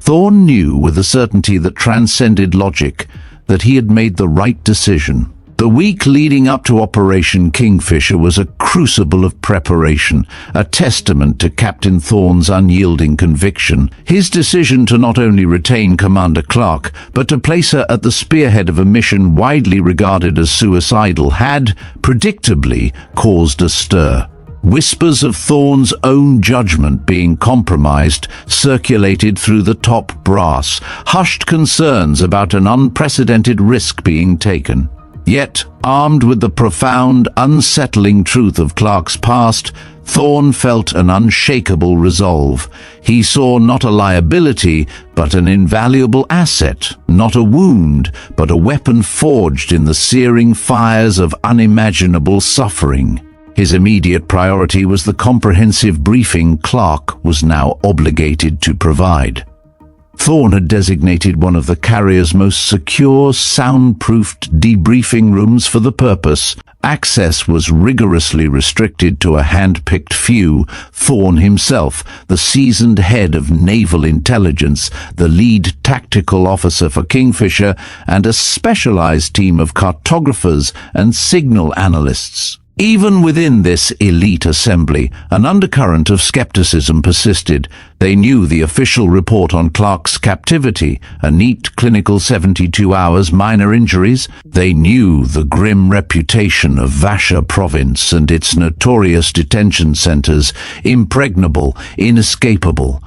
Thorne knew with a certainty that transcended logic that he had made the right decision. The week leading up to Operation Kingfisher was a crucible of preparation, a testament to Captain Thorne's unyielding conviction. His decision to not only retain Commander Clarke, but to place her at the spearhead of a mission widely regarded as suicidal had, predictably, caused a stir. Whispers of Thorne's own judgment being compromised circulated through the top brass, hushed concerns about an unprecedented risk being taken. Yet, armed with the profound, unsettling truth of Clarke's past, Thorne felt an unshakable resolve. He saw not a liability, but an invaluable asset, not a wound, but a weapon forged in the searing fires of unimaginable suffering. His immediate priority was the comprehensive briefing Clarke was now obligated to provide. Thorne had designated one of the carrier's most secure, soundproofed debriefing rooms for the purpose. Access was rigorously restricted to a hand-picked few. Thorne himself, the seasoned head of naval intelligence, the lead tactical officer for Kingfisher, and a specialized team of cartographers and signal analysts. Even within this elite assembly, an undercurrent of skepticism persisted. They knew the official report on Clarke's captivity, a neat clinical 72 hours, minor injuries. They knew the grim reputation of Vasha province and its notorious detention centers, impregnable, inescapable.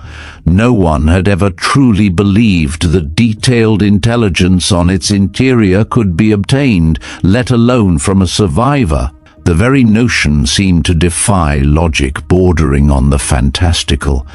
No one had ever truly believed that detailed intelligence on its interior could be obtained, let alone from a survivor. The very notion seemed to defy logic, bordering on the fantastical.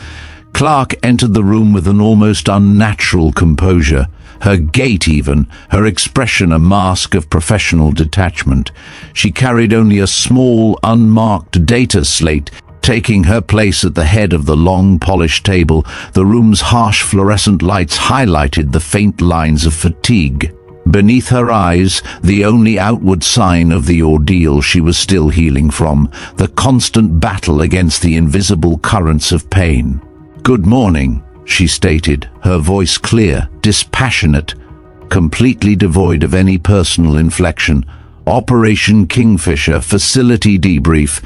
Clarke entered the room with an almost unnatural composure, her gait even, her expression a mask of professional detachment. She carried only a small, unmarked data slate, taking her place at the head of the long, polished table. The room's harsh fluorescent lights highlighted the faint lines of fatigue. Beneath her eyes, the only outward sign of the ordeal she was still healing from, the constant battle against the invisible currents of pain. "Good morning," she stated, her voice clear, dispassionate, completely devoid of any personal inflection. "Operation Kingfisher, facility debrief."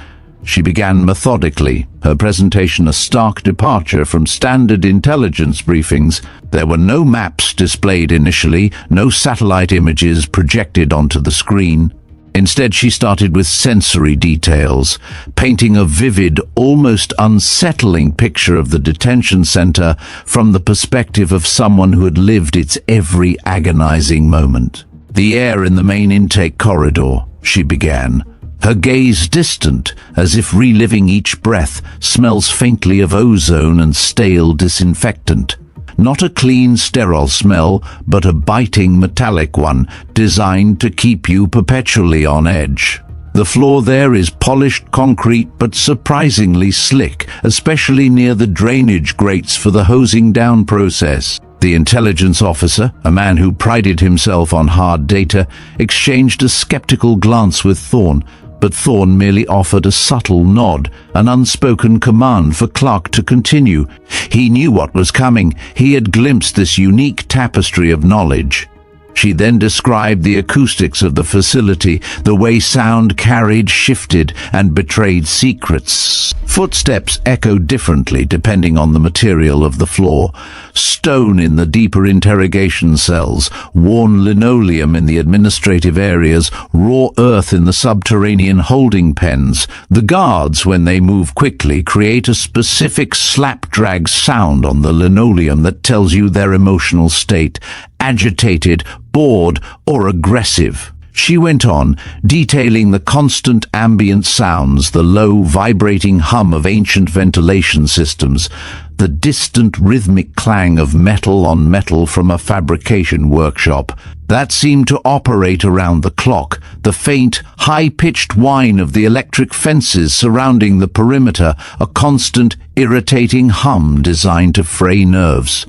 She began methodically, her presentation a stark departure from standard intelligence briefings. There were no maps displayed initially, no satellite images projected onto the screen. Instead, she started with sensory details, painting a vivid, almost unsettling picture of the detention center from the perspective of someone who had lived its every agonizing moment. "The air in the main intake corridor," she began, her gaze distant, as if reliving each breath, "smells faintly of ozone and stale disinfectant. Not a clean, sterile smell, but a biting, metallic one, designed to keep you perpetually on edge. The floor there is polished concrete but surprisingly slick, especially near the drainage grates for the hosing down process." The intelligence officer, a man who prided himself on hard data, exchanged a skeptical glance with Thorne, but Thorne merely offered a subtle nod, an unspoken command for Clarke to continue. He knew what was coming. He had glimpsed this unique tapestry of knowledge. She then described the acoustics of the facility, the way sound carried, shifted, and betrayed secrets. Footsteps echoed differently depending on the material of the floor. Stone in the deeper interrogation cells, worn linoleum in the administrative areas, raw earth in the subterranean holding pens. The guards, when they move quickly, create a specific slap-drag sound on the linoleum that tells you their emotional state: agitated, bored, or aggressive. She went on, detailing the constant ambient sounds, the low, vibrating hum of ancient ventilation systems, the distant rhythmic clang of metal on metal from a fabrication workshop that seemed to operate around the clock, the faint, high-pitched whine of the electric fences surrounding the perimeter, a constant, irritating hum designed to fray nerves.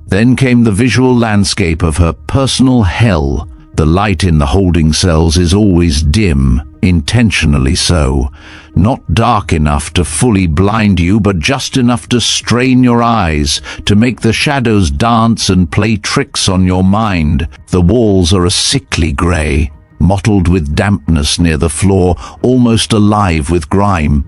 Then came the visual landscape of her personal hell. The light in the holding cells is always dim, intentionally so. Not dark enough to fully blind you, but just enough to strain your eyes, to make the shadows dance and play tricks on your mind. The walls are a sickly grey, mottled with dampness near the floor, almost alive with grime.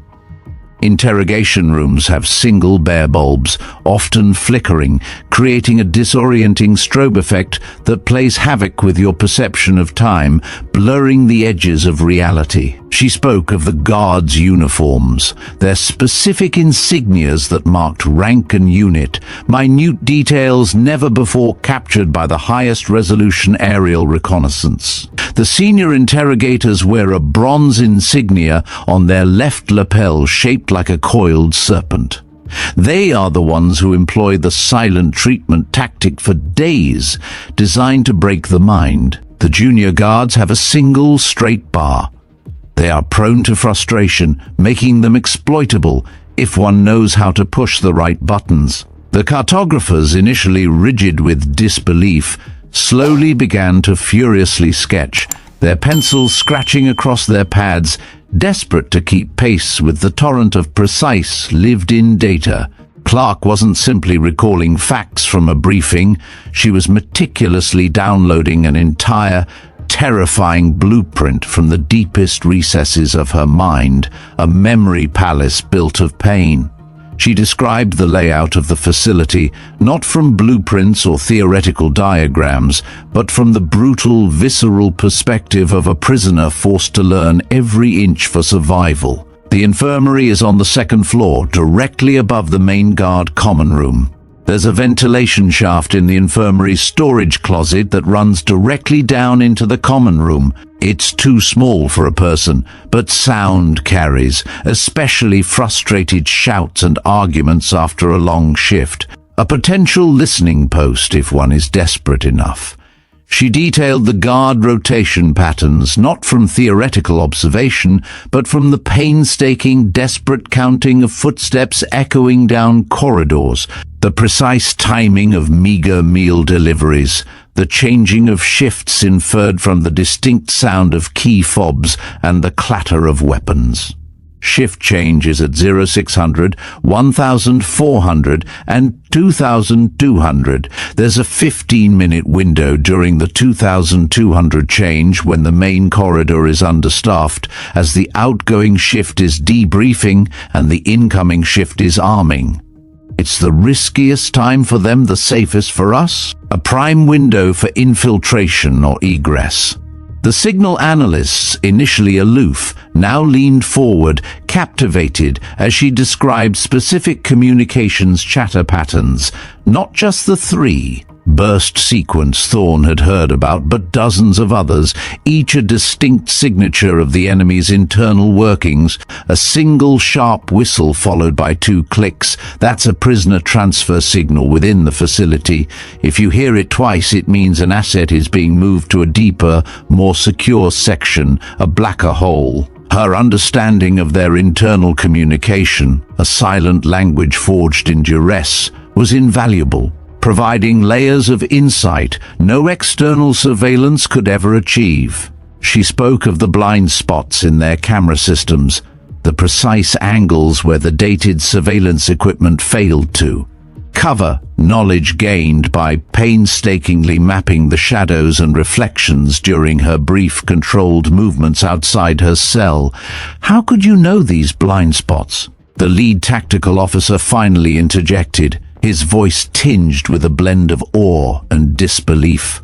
Interrogation rooms have single bare bulbs, often flickering, creating a disorienting strobe effect that plays havoc with your perception of time, blurring the edges of reality. She spoke of the guards' uniforms, their specific insignias that marked rank and unit, minute details never before captured by the highest resolution aerial reconnaissance. The senior interrogators wear a bronze insignia on their left lapel shaped like a coiled serpent. They are the ones who employ the silent treatment tactic for days, designed to break the mind. The junior guards have a single straight bar. They are prone to frustration, making them exploitable if one knows how to push the right buttons. The cartographers, initially rigid with disbelief, slowly began to furiously sketch, their pencils scratching across their pads, desperate to keep pace with the torrent of precise, lived-in data. Clarke wasn't simply recalling facts from a briefing. She was meticulously downloading an entire terrifying blueprint from the deepest recesses of her mind, a memory palace built of pain. She described the layout of the facility not from blueprints or theoretical diagrams, but from the brutal, visceral perspective of a prisoner forced to learn every inch for survival. The infirmary is on the second floor, directly above the main guard common room. There's a ventilation shaft in the infirmary's storage closet that runs directly down into the common room. It's too small for a person, but sound carries, especially frustrated shouts and arguments after a long shift. A potential listening post if one is desperate enough. She detailed the guard rotation patterns, not from theoretical observation, but from the painstaking, desperate counting of footsteps echoing down corridors, the precise timing of meager meal deliveries, the changing of shifts inferred from the distinct sound of key fobs and the clatter of weapons. Shift change is at 0600, 1400 and 2200. There's a 15-minute window during the 2200 change when the main corridor is understaffed, as the outgoing shift is debriefing and the incoming shift is arming. It's the riskiest time for them, the safest for us. A prime window for infiltration or egress. The signal analysts, initially aloof, now leaned forward, captivated, as she described specific communications chatter patterns, not just the 3 burst sequence Thorne had heard about, but dozens of others, each a distinct signature of the enemy's internal workings. A single sharp whistle followed by 2 clicks, that's a prisoner transfer signal within the facility. If you hear it twice, it means an asset is being moved to a deeper, more secure section, a blacker hole. Her understanding of their internal communication, a silent language forged in duress, was invaluable, providing layers of insight no external surveillance could ever achieve. She spoke of the blind spots in their camera systems, the precise angles where the dated surveillance equipment failed to cover, knowledge gained by painstakingly mapping the shadows and reflections during her brief controlled movements outside her cell. How could you know these blind spots? The lead tactical officer finally interjected, his voice tinged with a blend of awe and disbelief.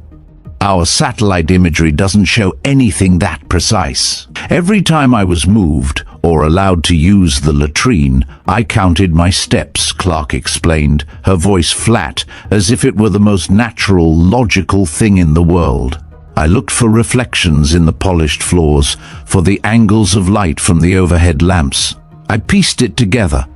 Our satellite imagery doesn't show anything that precise. Every time I was moved or allowed to use the latrine, I counted my steps, Clarke explained, her voice flat, as if it were the most natural, logical thing in the world. I looked for reflections in the polished floors, for the angles of light from the overhead lamps. I pieced it together.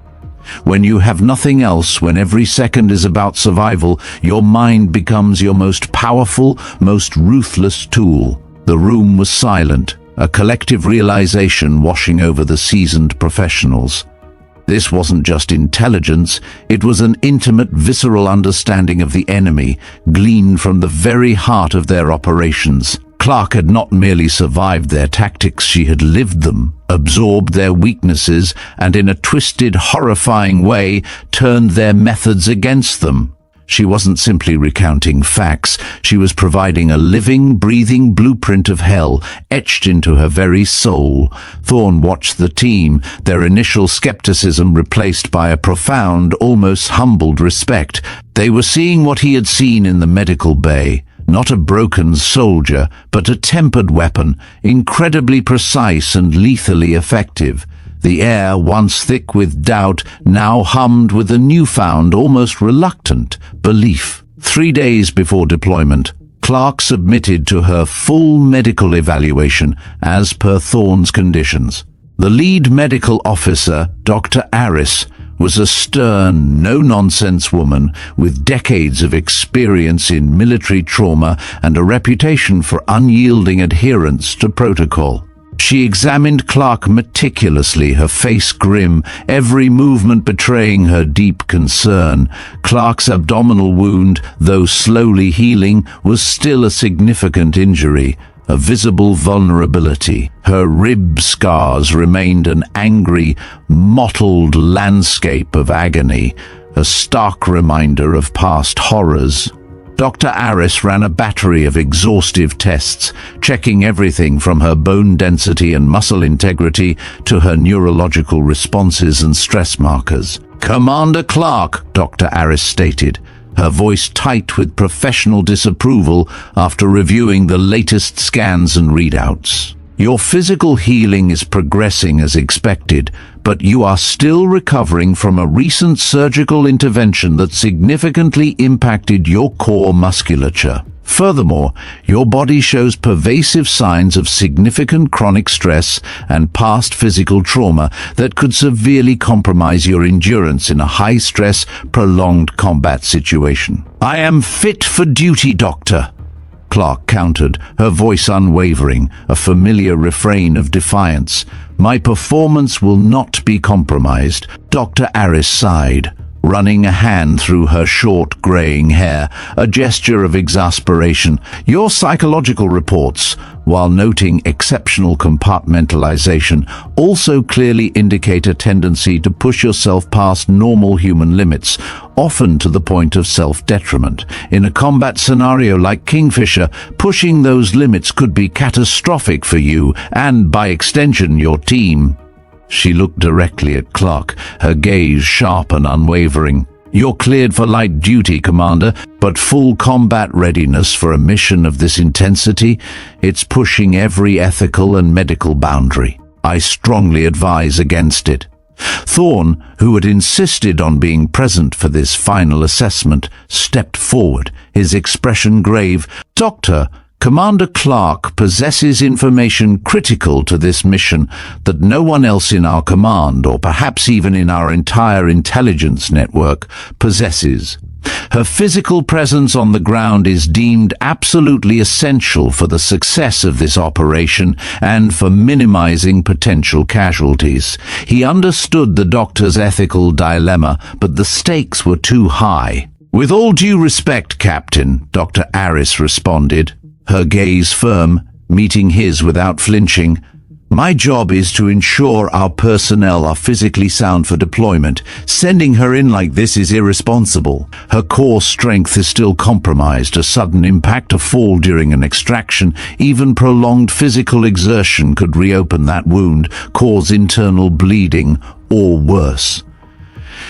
When you have nothing else, when every second is about survival, your mind becomes your most powerful, most ruthless tool. The room was silent, a collective realization washing over the seasoned professionals. This wasn't just intelligence, it was an intimate, visceral understanding of the enemy, gleaned from the very heart of their operations. Clarke had not merely survived their tactics, she had lived them, absorbed their weaknesses, and in a twisted, horrifying way, turned their methods against them. She wasn't simply recounting facts, she was providing a living, breathing blueprint of hell, etched into her very soul. Thorne watched the team, their initial skepticism replaced by a profound, almost humbled respect. They were seeing what he had seen in the medical bay. Not a broken soldier, but a tempered weapon, incredibly precise and lethally effective. The air, once thick with doubt, now hummed with a newfound, almost reluctant, belief. 3 days before deployment, Clarke submitted to her full medical evaluation as per Thorne's conditions. The lead medical officer, Dr. Aris, was a stern, no-nonsense woman with decades of experience in military trauma and a reputation for unyielding adherence to protocol. She examined Clarke meticulously, her face grim, every movement betraying her deep concern. Clarke's abdominal wound, though slowly healing, was still a significant injury, a visible vulnerability. Her rib scars remained an angry, mottled landscape of agony, a stark reminder of past horrors. Dr. Aris ran a battery of exhaustive tests, checking everything from her bone density and muscle integrity to her neurological responses and stress markers. "Commander Clarke," Dr. Aris stated, her voice tight with professional disapproval after reviewing the latest scans and readouts. "Your physical healing is progressing as expected, but you are still recovering from a recent surgical intervention that significantly impacted your core musculature. Furthermore, your body shows pervasive signs of significant chronic stress and past physical trauma that could severely compromise your endurance in a high-stress, prolonged combat situation." "I am fit for duty, Doctor," Clarke countered, her voice unwavering, a familiar refrain of defiance. "My performance will not be compromised." Dr. Aris sighed, running a hand through her short, graying hair, a gesture of exasperation. "Your psychological reports, while noting exceptional compartmentalization, also clearly indicate a tendency to push yourself past normal human limits, often to the point of self-detriment. In a combat scenario like Kingfisher, pushing those limits could be catastrophic for you and, by extension, your team." She looked directly at Clarke, her gaze sharp and unwavering. "You're cleared for light duty, Commander, but full combat readiness for a mission of this intensity? It's pushing every ethical and medical boundary. I strongly advise against it." Thorne, who had insisted on being present for this final assessment, stepped forward, his expression grave. "Doctor, Commander Clarke possesses information critical to this mission that no one else in our command, or perhaps even in our entire intelligence network, possesses. Her physical presence on the ground is deemed absolutely essential for the success of this operation and for minimizing potential casualties." He understood the doctor's ethical dilemma, but the stakes were too high. "With all due respect, Captain," Dr. Aris responded, her gaze firm, meeting his without flinching, "my job is to ensure our personnel are physically sound for deployment. Sending her in like this is irresponsible. Her core strength is still compromised. A sudden impact, a fall during an extraction, even prolonged physical exertion could reopen that wound, cause internal bleeding, or worse.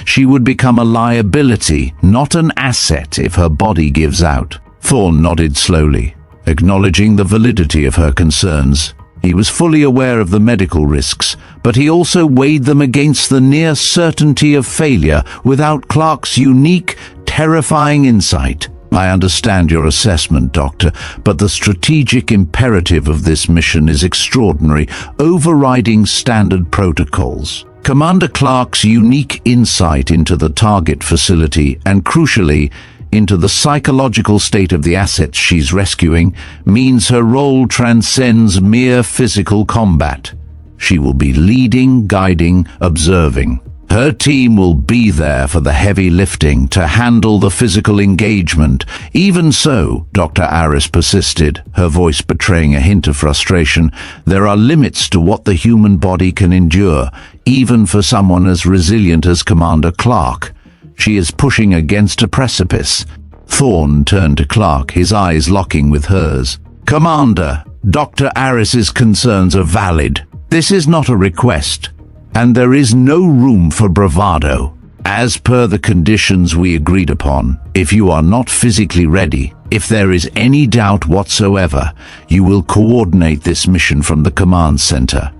She would become a liability, not an asset, if her body gives out." Thorne nodded slowly, acknowledging the validity of her concerns. He was fully aware of the medical risks, but he also weighed them against the near certainty of failure without Clarke's unique, terrifying insight. "I understand your assessment, Doctor, but the strategic imperative of this mission is extraordinary, overriding standard protocols. Commander Clarke's unique insight into the target facility and, crucially, into the psychological state of the assets she's rescuing, means her role transcends mere physical combat. She will be leading, guiding, observing. Her team will be there for the heavy lifting, to handle the physical engagement." "Even so," Dr. Aris persisted, her voice betraying a hint of frustration, "there are limits to what the human body can endure, even for someone as resilient as Commander Clarke. She is pushing against a precipice." Thorne turned to Clarke, his eyes locking with hers. "Commander, Dr. Aris's concerns are valid. This is not a request, and there is no room for bravado. As per the conditions we agreed upon, if you are not physically ready, if there is any doubt whatsoever, you will coordinate this mission from the command center.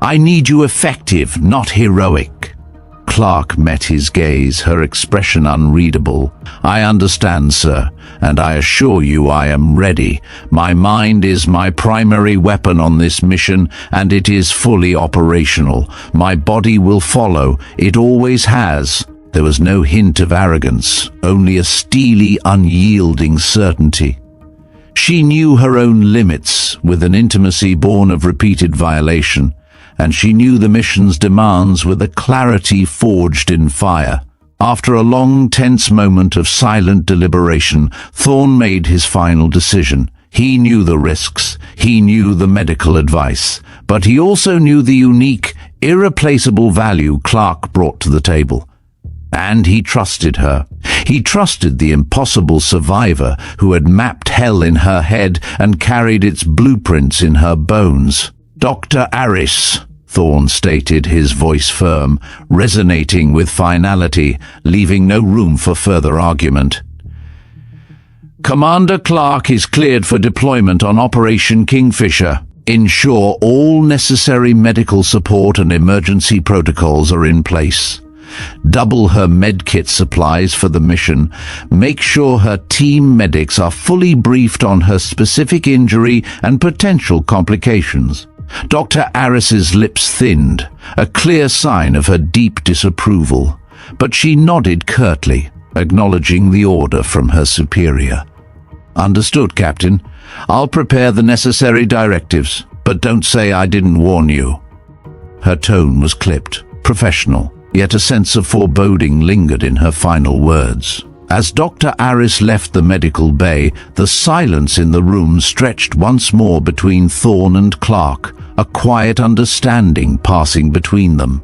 I need you effective, not heroic." Clarke met his gaze, her expression unreadable. "I understand, sir, and I assure you I am ready. My mind is my primary weapon on this mission, and it is fully operational. My body will follow. It always has." There was no hint of arrogance, only a steely, unyielding certainty. She knew her own limits, with an intimacy born of repeated violation, and she knew the mission's demands with a clarity forged in fire. After a long, tense moment of silent deliberation, Thorne made his final decision. He knew the risks, he knew the medical advice, but he also knew the unique, irreplaceable value Clarke brought to the table. And he trusted her. He trusted the impossible survivor who had mapped hell in her head and carried its blueprints in her bones. "Dr. Aris," Thorne stated, his voice firm, resonating with finality, leaving no room for further argument. "Commander Clarke is cleared for deployment on Operation Kingfisher. Ensure all necessary medical support and emergency protocols are in place. Double her medkit supplies for the mission. Make sure her team medics are fully briefed on her specific injury and potential complications." Dr. Aris's lips thinned, a clear sign of her deep disapproval, but she nodded curtly, acknowledging the order from her superior. "Understood, Captain. I'll prepare the necessary directives, but don't say I didn't warn you." Her tone was clipped, professional, yet a sense of foreboding lingered in her final words. As Dr. Aris left the medical bay, the silence in the room stretched once more between Thorne and Clarke, a quiet understanding passing between them.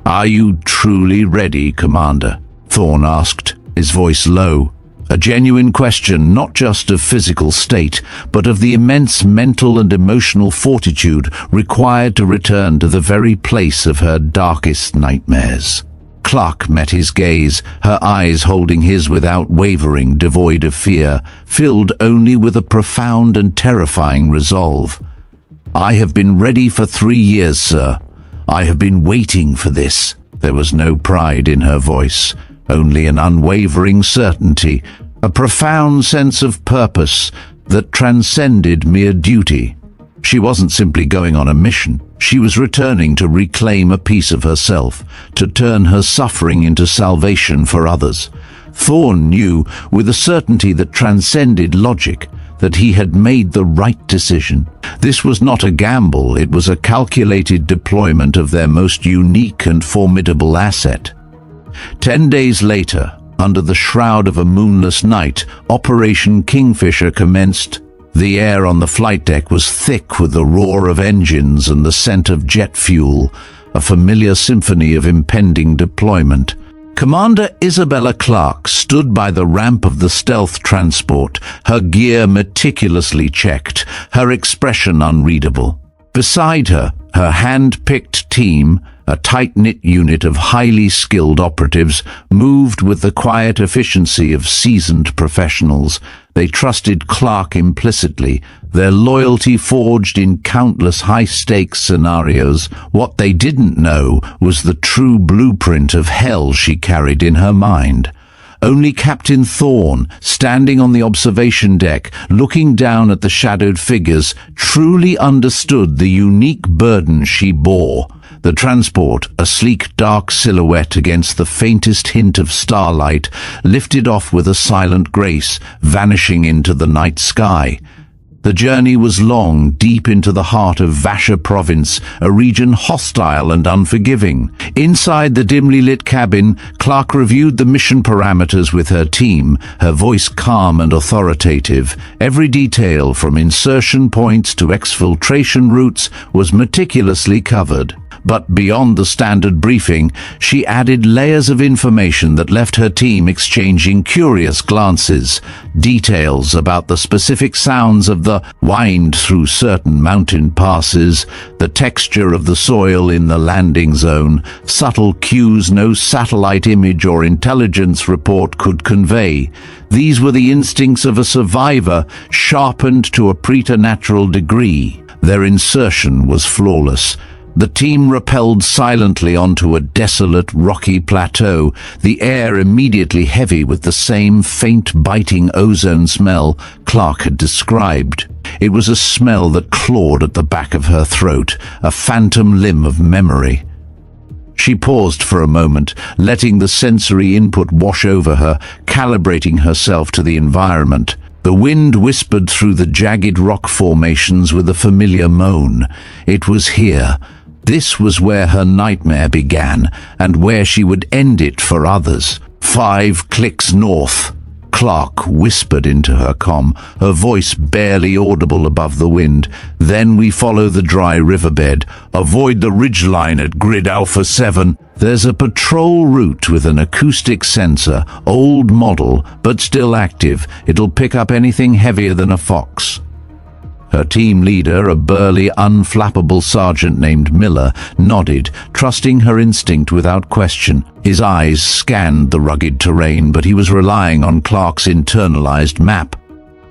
"Are you truly ready, Commander?" Thorne asked, his voice low. A genuine question not just of physical state, but of the immense mental and emotional fortitude required to return to the very place of her darkest nightmares. Clarke met his gaze, her eyes holding his without wavering, devoid of fear, filled only with a profound and terrifying resolve. "I have been ready for 3 years, sir. I have been waiting for this." There was no pride in her voice, only an unwavering certainty, a profound sense of purpose that transcended mere duty. She wasn't simply going on a mission. She was returning to reclaim a piece of herself, to turn her suffering into salvation for others. Thorne knew, with a certainty that transcended logic, that he had made the right decision. This was not a gamble, it was a calculated deployment of their most unique and formidable asset. 10 days later, under the shroud of a moonless night, Operation Kingfisher commenced. The air on the flight deck was thick with the roar of engines and the scent of jet fuel, a familiar symphony of impending deployment. Commander Isabella Clarke stood by the ramp of the stealth transport, her gear meticulously checked, her expression unreadable. Beside her, her hand-picked team, a tight-knit unit of highly skilled operatives, moved with the quiet efficiency of seasoned professionals. They trusted Clarke implicitly, their loyalty forged in countless high-stakes scenarios. What they didn't know was the true blueprint of hell she carried in her mind. Only Captain Thorne, standing on the observation deck, looking down at the shadowed figures, truly understood the unique burden she bore. The transport, a sleek dark silhouette against the faintest hint of starlight, lifted off with a silent grace, vanishing into the night sky. The journey was long, deep into the heart of Vasha province, a region hostile and unforgiving. Inside the dimly lit cabin, Clarke reviewed the mission parameters with her team, her voice calm and authoritative. Every detail, from insertion points to exfiltration routes, was meticulously covered. But beyond the standard briefing, she added layers of information that left her team exchanging curious glances. Details about the specific sounds of the wind through certain mountain passes, the texture of the soil in the landing zone, subtle cues no satellite image or intelligence report could convey. These were the instincts of a survivor, sharpened to a preternatural degree. Their insertion was flawless. The team rappelled silently onto a desolate, rocky plateau, the air immediately heavy with the same faint, biting ozone smell Clarke had described. It was a smell that clawed at the back of her throat, a phantom limb of memory. She paused for a moment, letting the sensory input wash over her, calibrating herself to the environment. The wind whispered through the jagged rock formations with a familiar moan. It was here. This was where her nightmare began, and where she would end it for others. 5 clicks north. Clarke whispered into her comm, her voice barely audible above the wind. Then we follow the dry riverbed. Avoid the ridgeline at grid Alpha 7. There's a patrol route with an acoustic sensor, old model, but still active. It'll pick up anything heavier than a fox. Her team leader, a burly, unflappable sergeant named Miller, nodded, trusting her instinct without question. His eyes scanned the rugged terrain, but he was relying on Clarke's internalized map.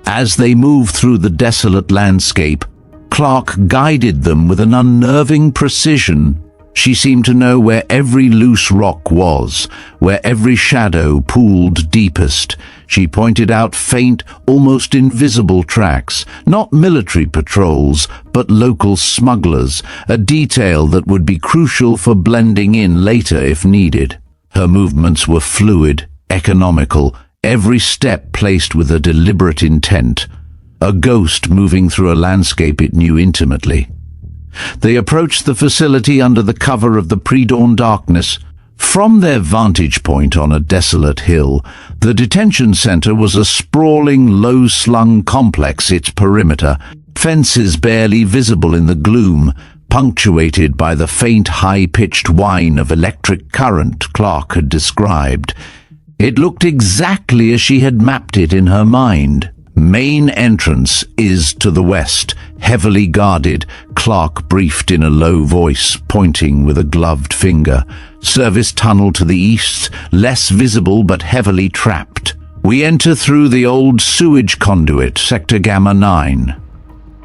As they moved through the desolate landscape, Clarke guided them with an unnerving precision. She seemed to know where every loose rock was, where every shadow pooled deepest. She pointed out faint, almost invisible tracks, not military patrols, but local smugglers, a detail that would be crucial for blending in later if needed. Her movements were fluid, economical, every step placed with a deliberate intent, a ghost moving through a landscape it knew intimately. They approached the facility under the cover of the pre-dawn darkness. From their vantage point on a desolate hill, the detention center was a sprawling, low-slung complex, its perimeter, fences barely visible in the gloom, punctuated by the faint, high-pitched whine of electric current Clarke had described. It looked exactly as she had mapped it in her mind. Main entrance is to the west, heavily guarded, Clarke briefed in a low voice, pointing with a gloved finger. Service tunnel to the east, less visible but heavily trapped. We enter through the old sewage conduit, Sector Gamma 9.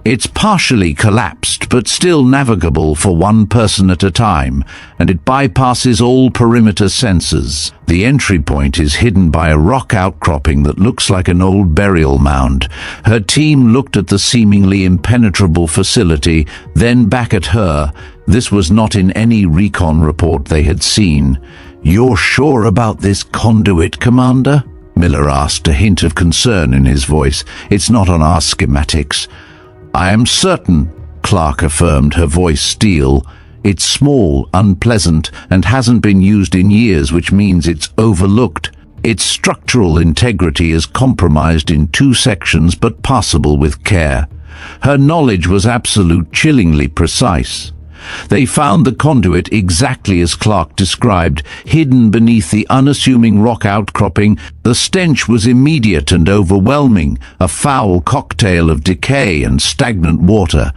It's partially collapsed, but still navigable for one person at a time, and it bypasses all perimeter sensors. The entry point is hidden by a rock outcropping that looks like an old burial mound. Her team looked at the seemingly impenetrable facility, then back at her. This was not in any recon report they had seen. "You're sure about this conduit, Commander?" Miller asked, a hint of concern in his voice. "It's not on our schematics." "I am certain," Clarke affirmed, her voice steel. "It's small, unpleasant, and hasn't been used in years, which means it's overlooked. Its structural integrity is compromised in 2 sections, but passable with care." Her knowledge was absolute, chillingly precise. They found the conduit exactly as Clarke described, hidden beneath the unassuming rock outcropping. The stench was immediate and overwhelming, a foul cocktail of decay and stagnant water.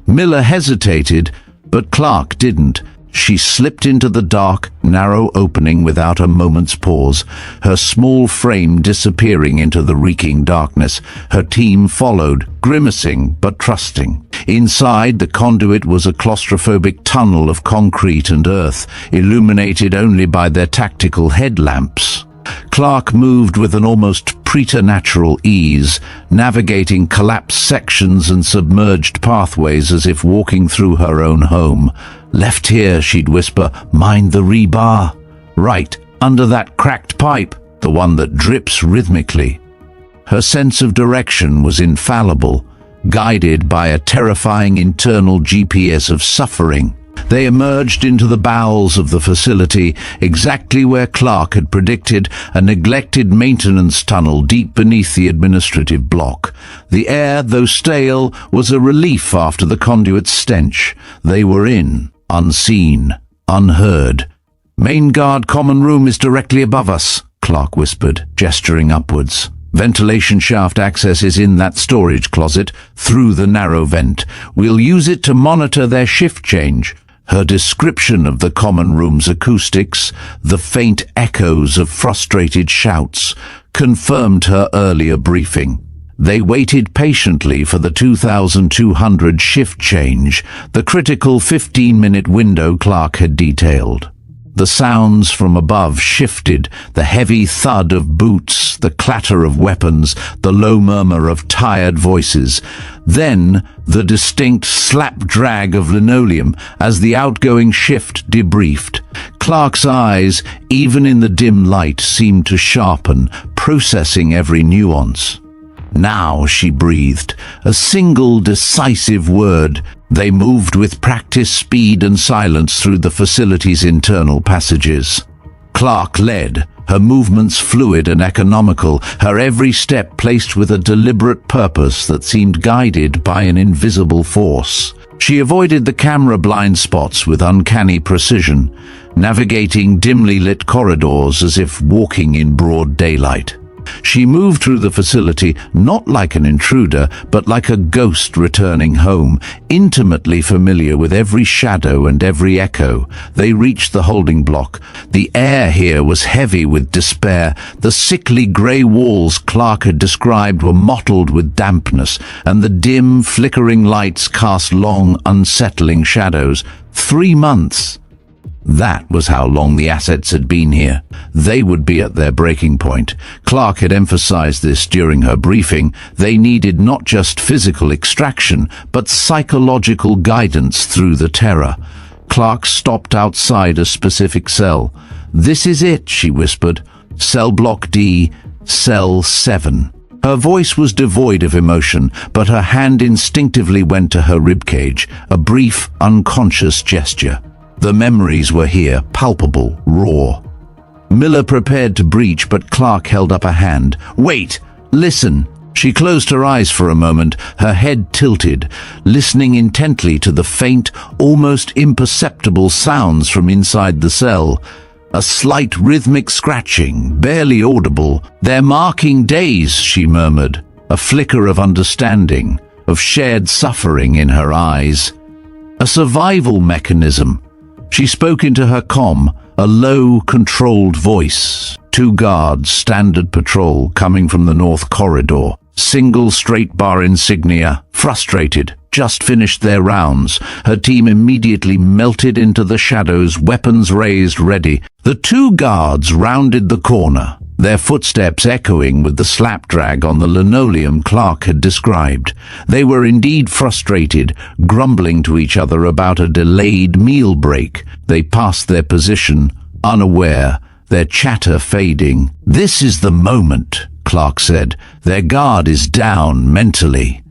Miller hesitated, but Clarke didn't. She slipped into the dark, narrow opening without a moment's pause, her small frame disappearing into the reeking darkness. Her team followed, grimacing but trusting. Inside, the conduit was a claustrophobic tunnel of concrete and earth, illuminated only by their tactical headlamps. Clarke moved with an almost preternatural ease, navigating collapsed sections and submerged pathways as if walking through her own home. "Left here," she'd whisper, "mind the rebar. Right, under that cracked pipe, the one that drips rhythmically." Her sense of direction was infallible, guided by a terrifying internal GPS of suffering. They emerged into the bowels of the facility, exactly where Clarke had predicted, a neglected maintenance tunnel deep beneath the administrative block. The air, though stale, was a relief after the conduit's stench. They were in, unseen, unheard. "Main guard common room is directly above us," Clarke whispered, gesturing upwards. "Ventilation shaft access is in that storage closet, through the narrow vent. We'll use it to monitor their shift change." Her description of the common room's acoustics, the faint echoes of frustrated shouts, confirmed her earlier briefing. They waited patiently for the 2200 shift change, the critical 15-minute window Clarke had detailed. The sounds from above shifted, the heavy thud of boots, the clatter of weapons, the low murmur of tired voices. Then the distinct slap-drag of linoleum as the outgoing shift debriefed. Clarke's eyes, even in the dim light, seemed to sharpen, processing every nuance. "Now," she breathed, a single decisive word. They moved with practiced speed and silence through the facility's internal passages. Clarke led, her movements fluid and economical, her every step placed with a deliberate purpose that seemed guided by an invisible force. She avoided the camera blind spots with uncanny precision, navigating dimly lit corridors as if walking in broad daylight. She moved through the facility not like an intruder, but like a ghost returning home, intimately familiar with every shadow and every echo. They reached the holding block. The air here was heavy with despair. The sickly grey walls Clarke had described were mottled with dampness, and the dim, flickering lights cast long, unsettling shadows. 3 months. That was how long the assets had been here. They would be at their breaking point. Clarke had emphasized this during her briefing. They needed not just physical extraction, but psychological guidance through the terror. Clarke stopped outside a specific cell. "This is it," she whispered. "Cell block D, cell 7. Her voice was devoid of emotion, but her hand instinctively went to her ribcage, a brief, unconscious gesture. The memories were here, palpable, raw. Miller prepared to breach, but Clarke held up a hand. "Wait! Listen!" She closed her eyes for a moment, her head tilted, listening intently to the faint, almost imperceptible sounds from inside the cell. A slight rhythmic scratching, barely audible. "They're marking days," she murmured, a flicker of understanding, of shared suffering in her eyes. "A survival mechanism." She spoke into her comm, a low, controlled voice. 2 guards, standard patrol, coming from the north corridor. Single straight bar insignia, frustrated, just finished their rounds. Her team immediately melted into the shadows, weapons raised, ready. The 2 guards rounded the corner, their footsteps echoing with the slap drag on the linoleum Clarke had described. They were indeed frustrated, grumbling to each other about a delayed meal break. They passed their position, unaware, their chatter fading. "This is the moment," Clarke said. "Their guard is down mentally."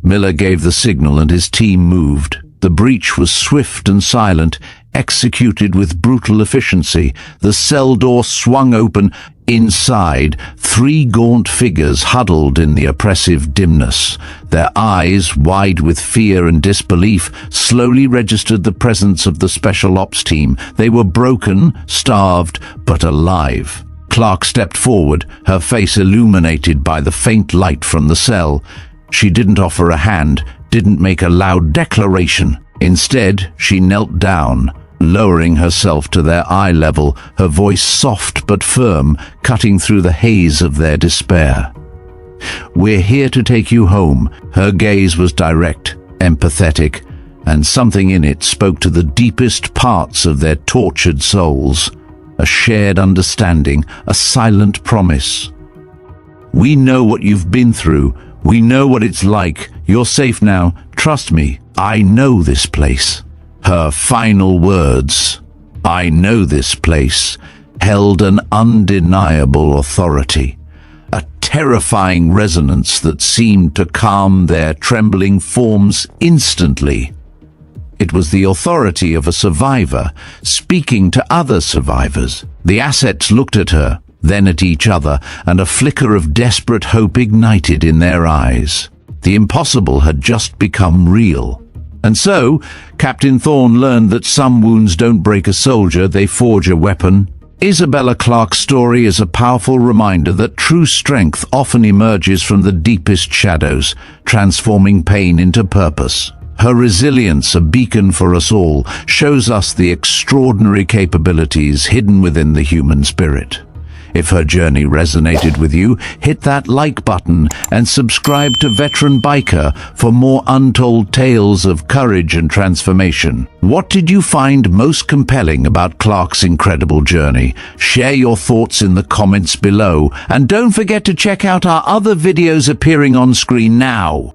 Miller gave the signal and his team moved. The breach was swift and silent, executed with brutal efficiency. The cell door swung open. Inside, 3 gaunt figures huddled in the oppressive dimness. Their eyes, wide with fear and disbelief, slowly registered the presence of the Special Ops team. They were broken, starved, but alive. Clarke stepped forward, her face illuminated by the faint light from the cell. She didn't offer a hand, didn't make a loud declaration. Instead, she knelt down, lowering herself to their eye level, her voice soft but firm, cutting through the haze of their despair. "We're here to take you home." Her gaze was direct, empathetic, and something in it spoke to the deepest parts of their tortured souls. A shared understanding, a silent promise. "We know what you've been through. We know what it's like. You're safe now. Trust me. I know this place." Her final words, "I know this place," held an undeniable authority, a terrifying resonance that seemed to calm their trembling forms instantly. It was the authority of a survivor speaking to other survivors. The assets looked at her, then at each other, and a flicker of desperate hope ignited in their eyes. The impossible had just become real. And so, Captain Thorne learned that some wounds don't break a soldier, they forge a weapon. Isabella Clarke's story is a powerful reminder that true strength often emerges from the deepest shadows, transforming pain into purpose. Her resilience, a beacon for us all, shows us the extraordinary capabilities hidden within the human spirit. If her journey resonated with you, hit that like button and subscribe to Veteran Biker for more untold tales of courage and transformation. What did you find most compelling about Clarke's incredible journey? Share your thoughts in the comments below, and don't forget to check out our other videos appearing on screen now.